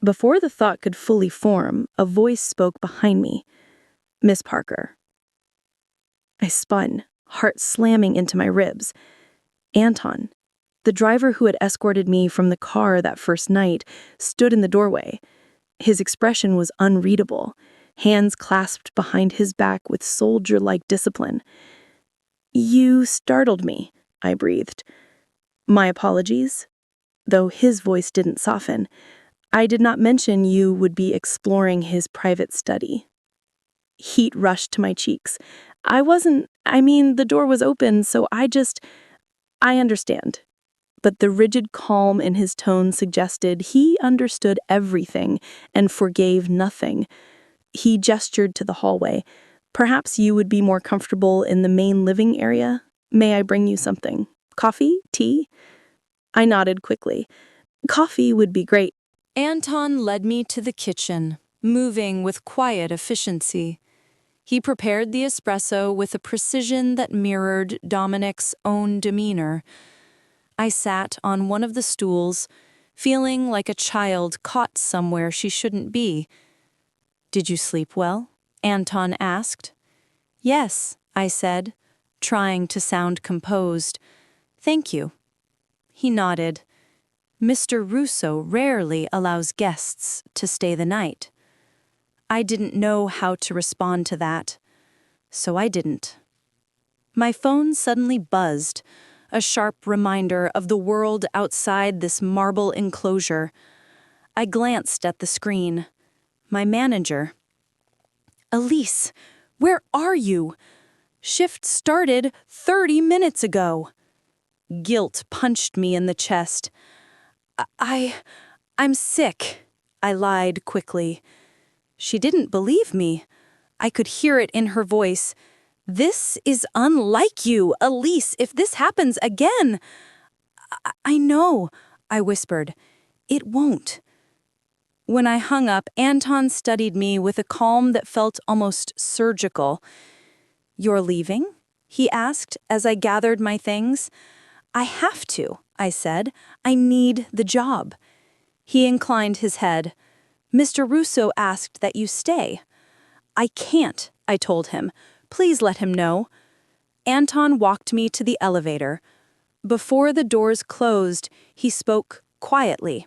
Before the thought could fully form, a voice spoke behind me. "Miss Parker." I spun, heart slamming into my ribs. Anton. The driver who had escorted me from the car that first night stood in the doorway. His expression was unreadable, hands clasped behind his back with soldier-like discipline. "You startled me," I breathed. "My apologies," though his voice didn't soften. "I did not mention you would be exploring his private study." Heat rushed to my cheeks. The door was open, so I understand. But the rigid calm in his tone suggested he understood everything and forgave nothing. He gestured to the hallway. "Perhaps you would be more comfortable in the main living area? May I bring you something? Coffee? Tea?" I nodded quickly. "Coffee would be great." Anton led me to the kitchen, moving with quiet efficiency. He prepared the espresso with a precision that mirrored Dominic's own demeanor. I sat on one of the stools, feeling like a child caught somewhere she shouldn't be. "Did you sleep well?" Anton asked. "Yes," I said, trying to sound composed. "Thank you." He nodded. "Mr. Russo rarely allows guests to stay the night." I didn't know how to respond to that, so I didn't. My phone suddenly buzzed, a sharp reminder of the world outside this marble enclosure. I glanced at the screen. My manager. "Elise, where are you? Shift started 30 minutes ago." Guilt punched me in the chest. I'm sick," I lied quickly. She didn't believe me. I could hear it in her voice. "This is unlike you, Elise, if this happens again." I know," I whispered. "It won't." When I hung up, Anton studied me with a calm that felt almost surgical. "You're leaving?" he asked as I gathered my things. "I have to," I said. "I need the job." He inclined his head. "Mr. Russo asked that you stay." "I can't," I told him. "Please let him know." Anton walked me to the elevator. Before the doors closed, he spoke quietly.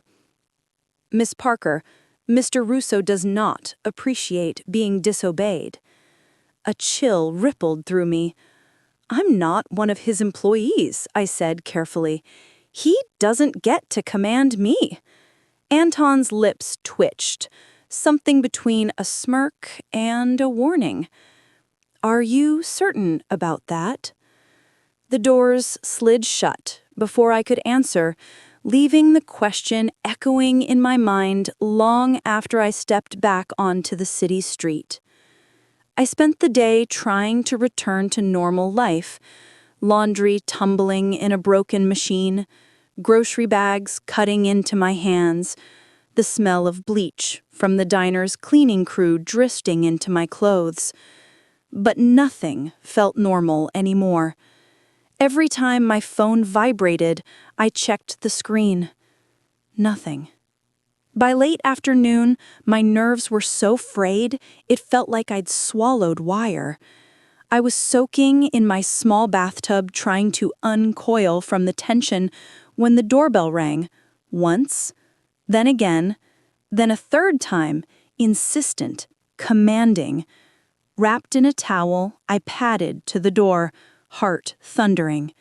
"Miss Parker, Mr. Russo does not appreciate being disobeyed." A chill rippled through me. "I'm not one of his employees," I said carefully. "He doesn't get to command me." Anton's lips twitched, something between a smirk and a warning. "Are you certain about that?" The doors slid shut before I could answer, leaving the question echoing in my mind long after I stepped back onto the city street. I spent the day trying to return to normal life, laundry tumbling in a broken machine, grocery bags cutting into my hands, the smell of bleach from the diner's cleaning crew drifting into my clothes. But nothing felt normal anymore. Every time my phone vibrated, I checked the screen. Nothing. By late afternoon, my nerves were so frayed, it felt like I'd swallowed wire. I was soaking in my small bathtub trying to uncoil from the tension when the doorbell rang. Once, then again, then a third time, insistent, commanding. Wrapped in a towel, I padded to the door, heart thundering.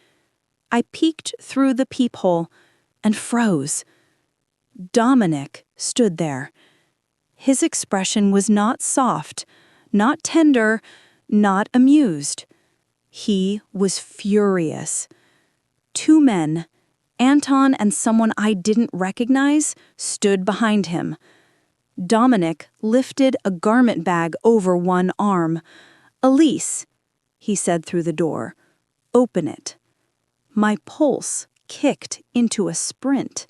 I peeked through the peephole and froze. Dominic stood there. His expression was not soft, not tender, not amused. He was furious. Two men, Anton and someone I didn't recognize, stood behind him. Dominic lifted a garment bag over one arm. "Elise," he said through the door, "open it." My pulse kicked into a sprint.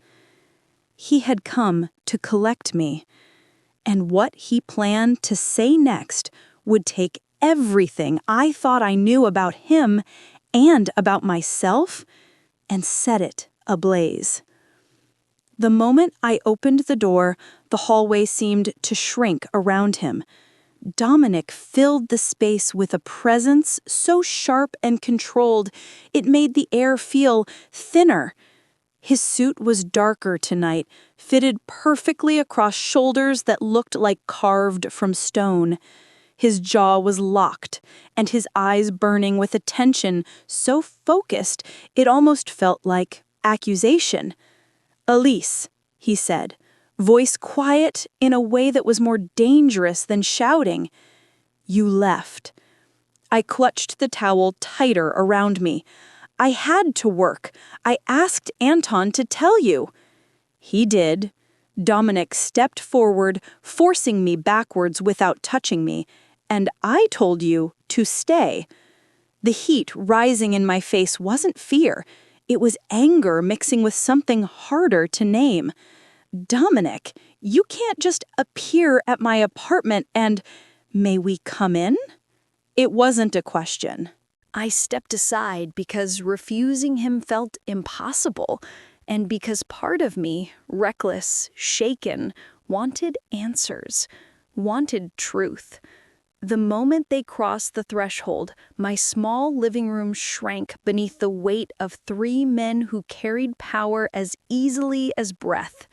He had come to collect me, and what he planned to say next would take everything I thought I knew about him and about myself and set it ablaze. The moment I opened the door, the hallway seemed to shrink around him. Dominic filled the space with a presence so sharp and controlled, it made the air feel thinner. His suit was darker tonight, fitted perfectly across shoulders that looked like carved from stone. His jaw was locked, and his eyes burning with attention so focused it almost felt like accusation. "Elise," he said, voice quiet in a way that was more dangerous than shouting. "You left." I clutched the towel tighter around me. "I had to work. I asked Anton to tell you." "He did." Dominic stepped forward, forcing me backwards without touching me, "and I told you to stay." The heat rising in my face wasn't fear. It was anger mixing with something harder to name. "Dominic, you can't just appear at my apartment and, 'May we come in?'" It wasn't a question. I stepped aside because refusing him felt impossible, and because part of me, reckless, shaken, wanted answers, wanted truth. The moment they crossed the threshold, my small living room shrank beneath the weight of 3 men who carried power as easily as breath.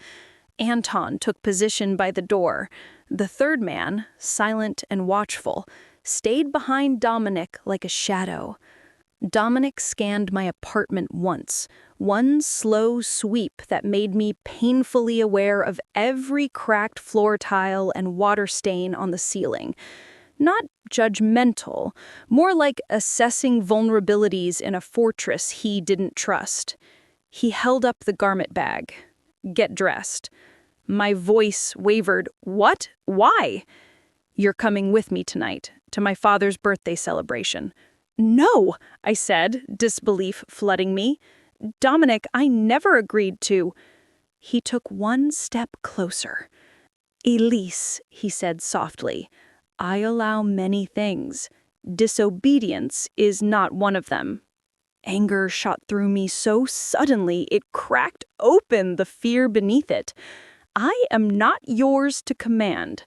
Anton took position by the door. The third man, silent and watchful, stayed behind Dominic like a shadow. Dominic scanned my apartment once, one slow sweep that made me painfully aware of every cracked floor tile and water stain on the ceiling. Not judgmental, more like assessing vulnerabilities in a fortress he didn't trust. He held up the garment bag. "Get dressed." My voice wavered. "What? Why?" "You're coming with me tonight, to my father's birthday celebration." "No," I said, disbelief flooding me. "Dominic, I never agreed to." He took one step closer. "Elise," he said softly, "I allow many things. Disobedience is not one of them." Anger shot through me so suddenly it cracked open the fear beneath it. "I am not yours to command."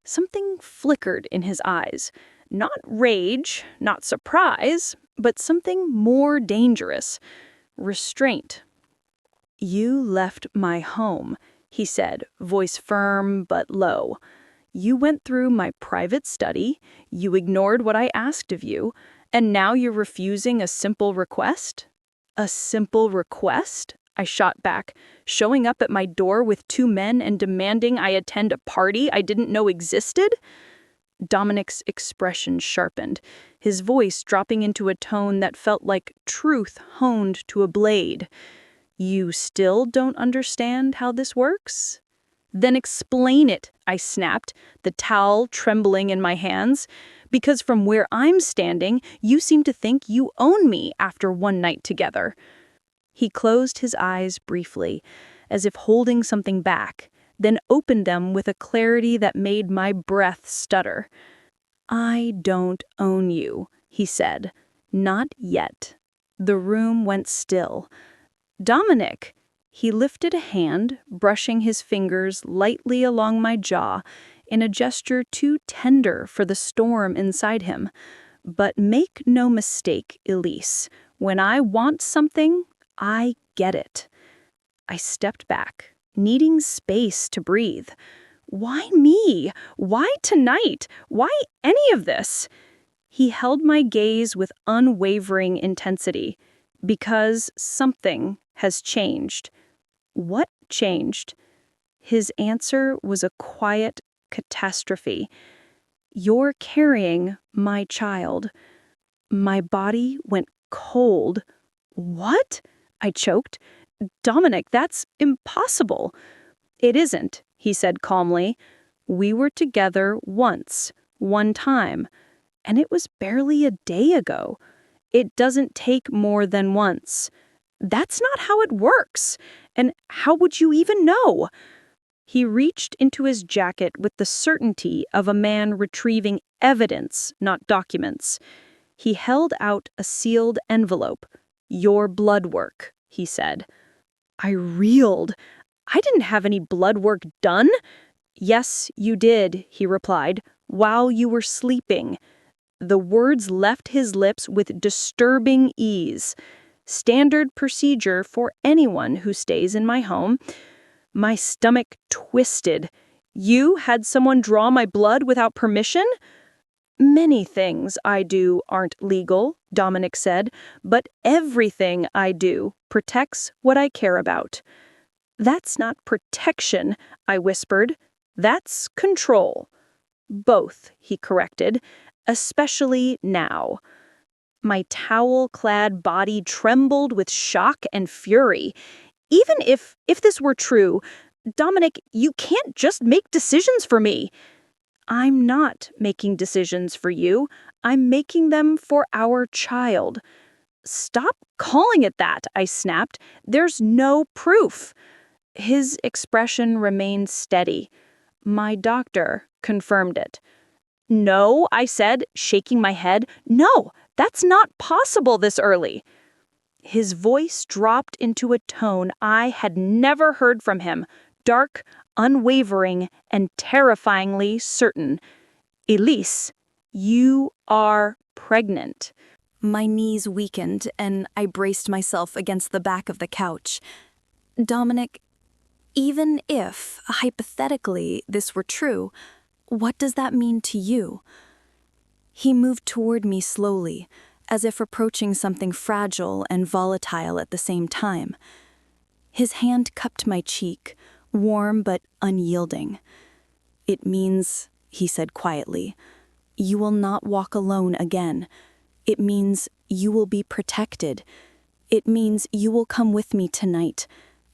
Something flickered in his eyes. Not rage, not surprise, but something more dangerous. Restraint. "You left my home," he said, voice firm but low. "You went through my private study, you ignored what I asked of you, and now you're refusing a simple request?" "A simple request?" I shot back, "showing up at my door with 2 men and demanding I attend a party I didn't know existed?" Dominic's expression sharpened, his voice dropping into a tone that felt like truth honed to a blade. "You still don't understand how this works?" "Then explain it," I snapped, the towel trembling in my hands. "Because from where I'm standing, you seem to think you own me after one night together." He closed his eyes briefly, as if holding something back, then opened them with a clarity that made my breath stutter. "I don't own you," he said. "Not yet." The room went still. "Dominic!" He lifted a hand, brushing his fingers lightly along my jaw, in a gesture too tender for the storm inside him. "But make no mistake, Elise. When I want something, I get it." I stepped back, needing space to breathe. Why me? Why tonight? Why any of this? He held my gaze with unwavering intensity. "Because something has changed." What changed? His answer was a quiet catastrophe. "You're carrying my child." My body went cold. "What?" I choked. "Dominic, that's impossible." "It isn't," he said calmly. "We were together once, one time, and it was barely a day ago. It doesn't take more than once. That's not how it works. And how would you even know?" He reached into his jacket with the certainty of a man retrieving evidence, not documents. He held out a sealed envelope. "Your blood work," he said. I reeled. "I didn't have any blood work done." "Yes, you did," he replied, "while you were sleeping." The words left his lips with disturbing ease. Standard procedure for anyone who stays in my home. My stomach twisted. You had someone draw my blood without permission? Many things I do aren't legal, Dominic said, but everything I do protects what I care about. That's not protection, I whispered. That's control. Both, he corrected, especially now. My towel-clad body trembled with shock and fury. Even if this were true, Dominic, you can't just make decisions for me. I'm not making decisions for you. I'm making them for our child. Stop calling it that, I snapped. There's no proof. His expression remained steady. My doctor confirmed it. No, I said, shaking my head. No, that's not possible this early. His voice dropped into a tone I had never heard from him, dark, unwavering, and terrifyingly certain. Elise, you are pregnant. My knees weakened, and I braced myself against the back of the couch. Dominic, even if, hypothetically, this were true, what does that mean to you? He moved toward me slowly, as if approaching something fragile and volatile at the same time. His hand cupped my cheek, warm but unyielding. It means, he said quietly, you will not walk alone again. It means you will be protected. It means you will come with me tonight,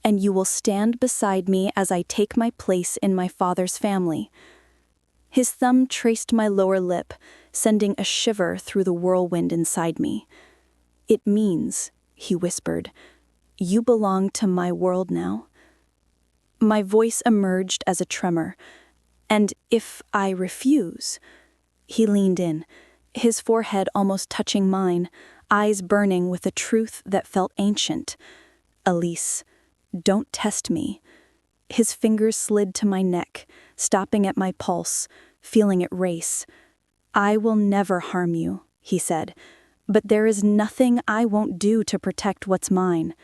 and you will stand beside me as I take my place in my father's family. His thumb traced my lower lip, sending a shiver through the whirlwind inside me. It means, he whispered, you belong to my world now. My voice emerged as a tremor. And if I refuse? He leaned in, his forehead almost touching mine, eyes burning with a truth that felt ancient. Elise, don't test me. His fingers slid to my neck, stopping at my pulse, feeling it race. I will never harm you, he said, but there is nothing I won't do to protect what's mine.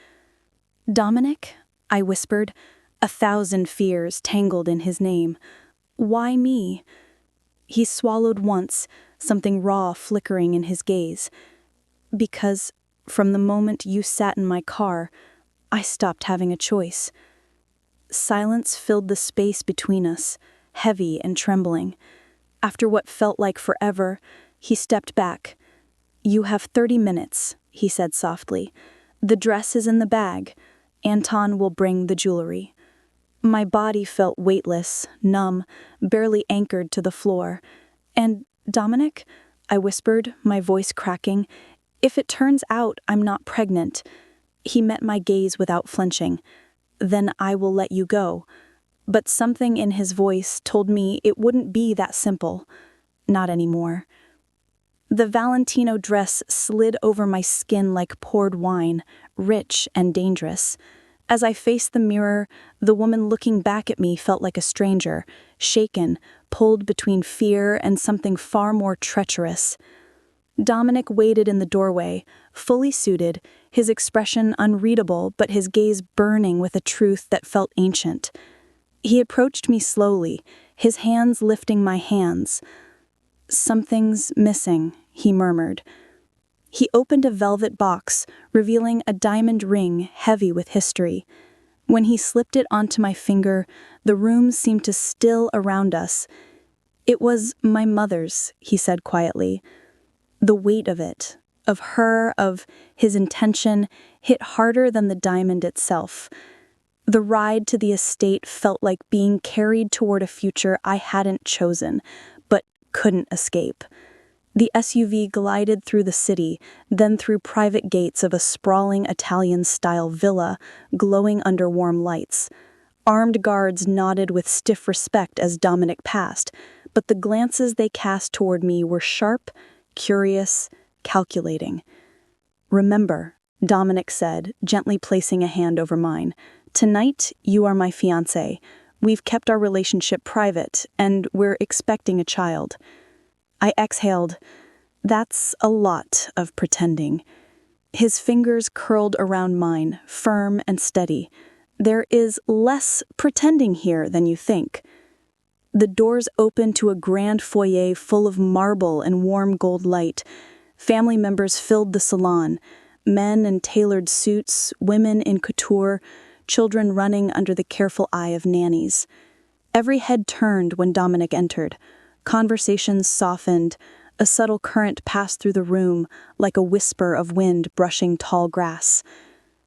Dominic, I whispered, 1,000 fears tangled in his name. Why me? He swallowed once, something raw flickering in his gaze. Because from the moment you sat in my car, I stopped having a choice. Silence filled the space between us, heavy and trembling. After what felt like forever, he stepped back. You have 30 minutes, he said softly. The dress is in the bag. Anton will bring the jewelry. My body felt weightless, numb, barely anchored to the floor. And, Dominic, I whispered, my voice cracking, if it turns out I'm not pregnant. He met my gaze without flinching. Then I will let you go. But something in his voice told me it wouldn't be that simple. Not anymore. The Valentino dress slid over my skin like poured wine, rich and dangerous. As I faced the mirror, the woman looking back at me felt like a stranger, shaken, pulled between fear and something far more treacherous. Dominic waited in the doorway, fully suited, his expression unreadable but his gaze burning with a truth that felt ancient. He approached me slowly, his hands lifting my hands. Something's missing, he murmured. He opened a velvet box, revealing a diamond ring heavy with history. When he slipped it onto my finger, the room seemed to still around us. It was my mother's, he said quietly. The weight of it, of her, of his intention, hit harder than the diamond itself. The ride to the estate felt like being carried toward a future I hadn't chosen, but couldn't escape. The SUV glided through the city, then through private gates of a sprawling Italian-style villa, glowing under warm lights. Armed guards nodded with stiff respect as Dominic passed, but the glances they cast toward me were sharp, curious, calculating. Remember, Dominic said, gently placing a hand over mine, tonight you are my fiancé. We've kept our relationship private, and we're expecting a child. I exhaled. That's a lot of pretending. His fingers curled around mine, firm and steady. There is less pretending here than you think. The doors opened to a grand foyer full of marble and warm gold light. Family members filled the salon, men in tailored suits, women in couture, children running under the careful eye of nannies. Every head turned when Dominic entered. Conversations softened. A subtle current passed through the room, like a whisper of wind brushing tall grass.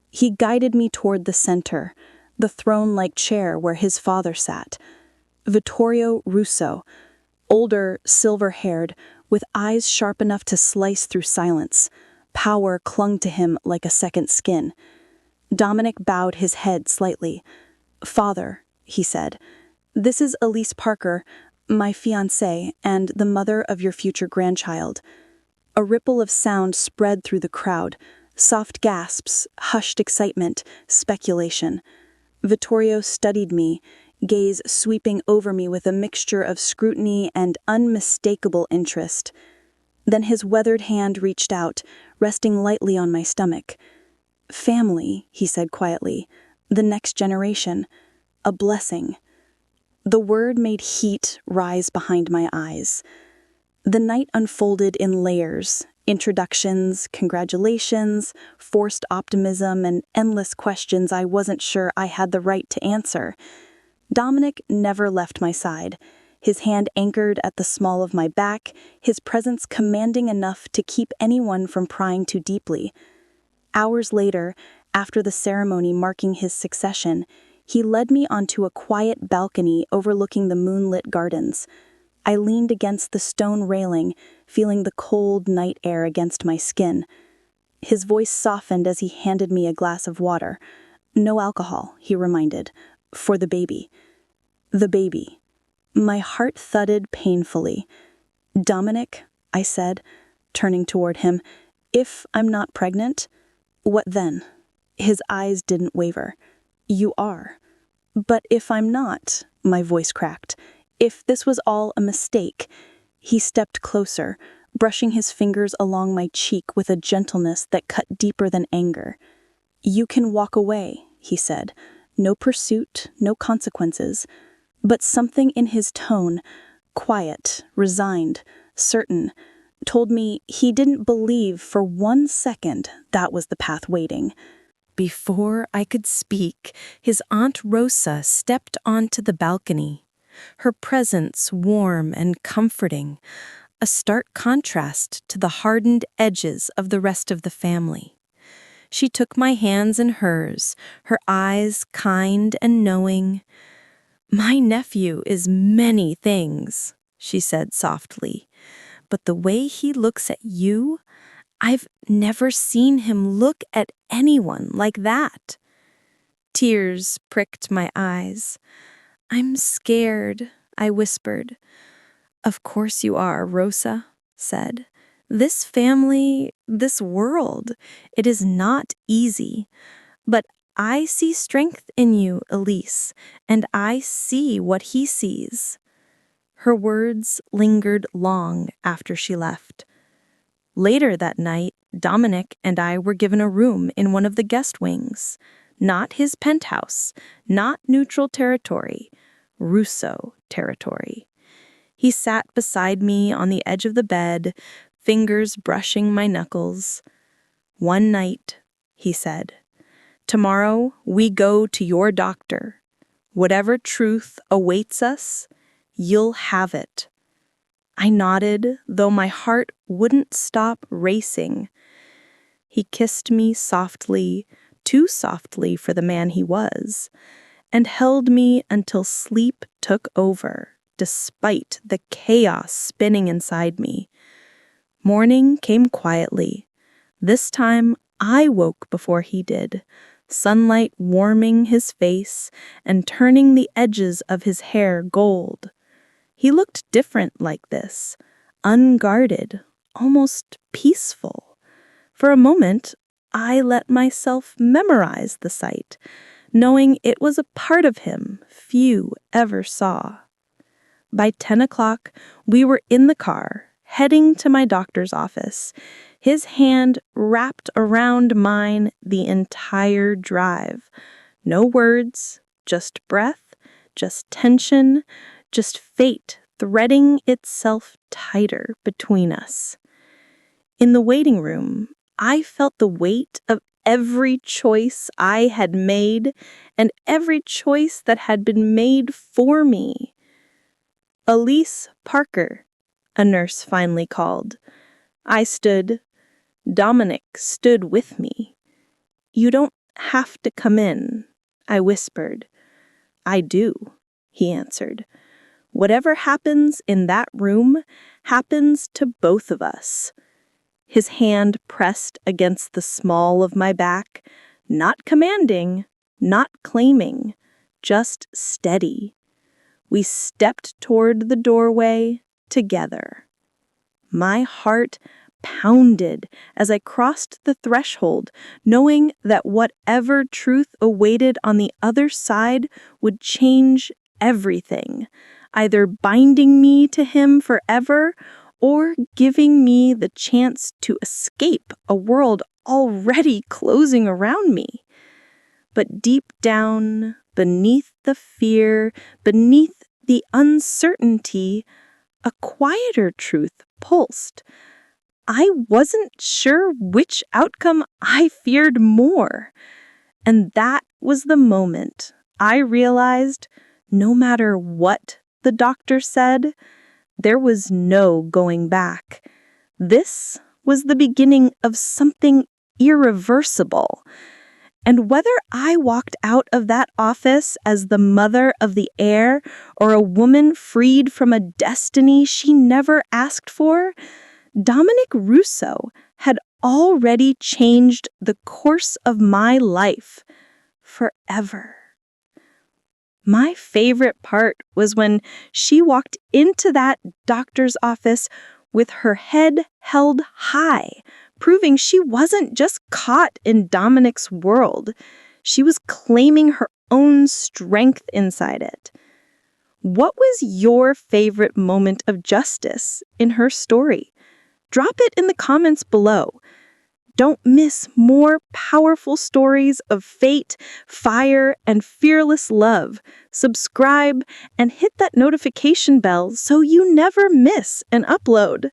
He guided me toward the center, the throne-like chair where his father sat. Vittorio Russo, older, silver-haired, with eyes sharp enough to slice through silence. Power clung to him like a second skin. Dominic bowed his head slightly. "Father," he said, "this is Elise Parker, my fiancée and the mother of your future grandchild." A ripple of sound spread through the crowd. Soft gasps, hushed excitement, speculation. Vittorio studied me, gaze sweeping over me with a mixture of scrutiny and unmistakable interest. Then his weathered hand reached out, resting lightly on my stomach. "Family," he said quietly. "The next generation. A blessing." The word made heat rise behind my eyes. The night unfolded in layers, introductions, congratulations, forced optimism, and endless questions I wasn't sure I had the right to answer. Dominic never left my side, his hand anchored at the small of my back, his presence commanding enough to keep anyone from prying too deeply. Hours later, after the ceremony marking his succession, he led me onto a quiet balcony overlooking the moonlit gardens. I leaned against the stone railing, feeling the cold night air against my skin. His voice softened as he handed me a glass of water. "No alcohol," he reminded, "for the baby." The baby. My heart thudded painfully. "Dominic," I said, turning toward him, "if I'm not pregnant, what then?" His eyes didn't waver. "You are." "But if I'm not," my voice cracked, "if this was all a mistake." He stepped closer, brushing his fingers along my cheek with a gentleness that cut deeper than anger. "You can walk away," he said. "No pursuit, no consequences." But something in his tone, quiet, resigned, certain, told me he didn't believe for 1 second that was the path waiting. Before I could speak, his Aunt Rosa stepped onto the balcony, her presence warm and comforting, a stark contrast to the hardened edges of the rest of the family. She took my hands in hers, her eyes kind and knowing. "My nephew is many things," she said softly, "but the way he looks at you, I've never seen him look at anyone like that." Tears pricked my eyes. "I'm scared," I whispered. "Of course you are," Rosa said. "This family, this world, it is not easy. But I see strength in you, Elise, and I see what he sees." Her words lingered long after she left. Later that night, Dominic and I were given a room in one of the guest wings. Not his penthouse, not neutral territory, Russo territory. He sat beside me on the edge of the bed, fingers brushing my knuckles. "One night," he said. "Tomorrow we go to your doctor. Whatever truth awaits us, you'll have it." I nodded, though my heart wouldn't stop racing. He kissed me softly, too softly for the man he was, and held me until sleep took over, despite the chaos spinning inside me. Morning came quietly. This time I woke before he did, sunlight warming his face and turning the edges of his hair gold. He looked different like this, unguarded, almost peaceful. For a moment, I let myself memorize the sight, knowing it was a part of him few ever saw. By 10 o'clock, we were in the car, heading to my doctor's office. his hand wrapped around mine the entire drive. No words, just breath, just tension, just fate threading itself tighter between us. In the waiting room, I felt the weight of every choice I had made and every choice that had been made for me. "Elise Parker," a nurse finally called. I stood. Dominic stood with me. "You don't have to come in," I whispered. "I do," he answered. "Whatever happens in that room happens to both of us." His hand pressed against the small of my back, not commanding, not claiming, just steady. We stepped toward the doorway together. My heart pounded as I crossed the threshold, knowing that whatever truth awaited on the other side would change everything, either binding me to him forever or giving me the chance to escape a world already closing around me. But deep down, beneath the fear, beneath the uncertainty, a quieter truth pulsed. I wasn't sure which outcome I feared more. And that was the moment I realized, no matter what the doctor said, there was no going back. This was the beginning of something irreversible. And whether I walked out of that office as the mother of the heir or a woman freed from a destiny she never asked for, Dominic Russo had already changed the course of my life forever. My favorite part was when she walked into that doctor's office with her head held high, proving she wasn't just caught in Dominic's world. She was claiming her own strength inside it. What was your favorite moment of justice in her story? Drop it in the comments below. Don't miss more powerful stories of fate, fire, and fearless love. Subscribe and hit that notification bell so you never miss an upload.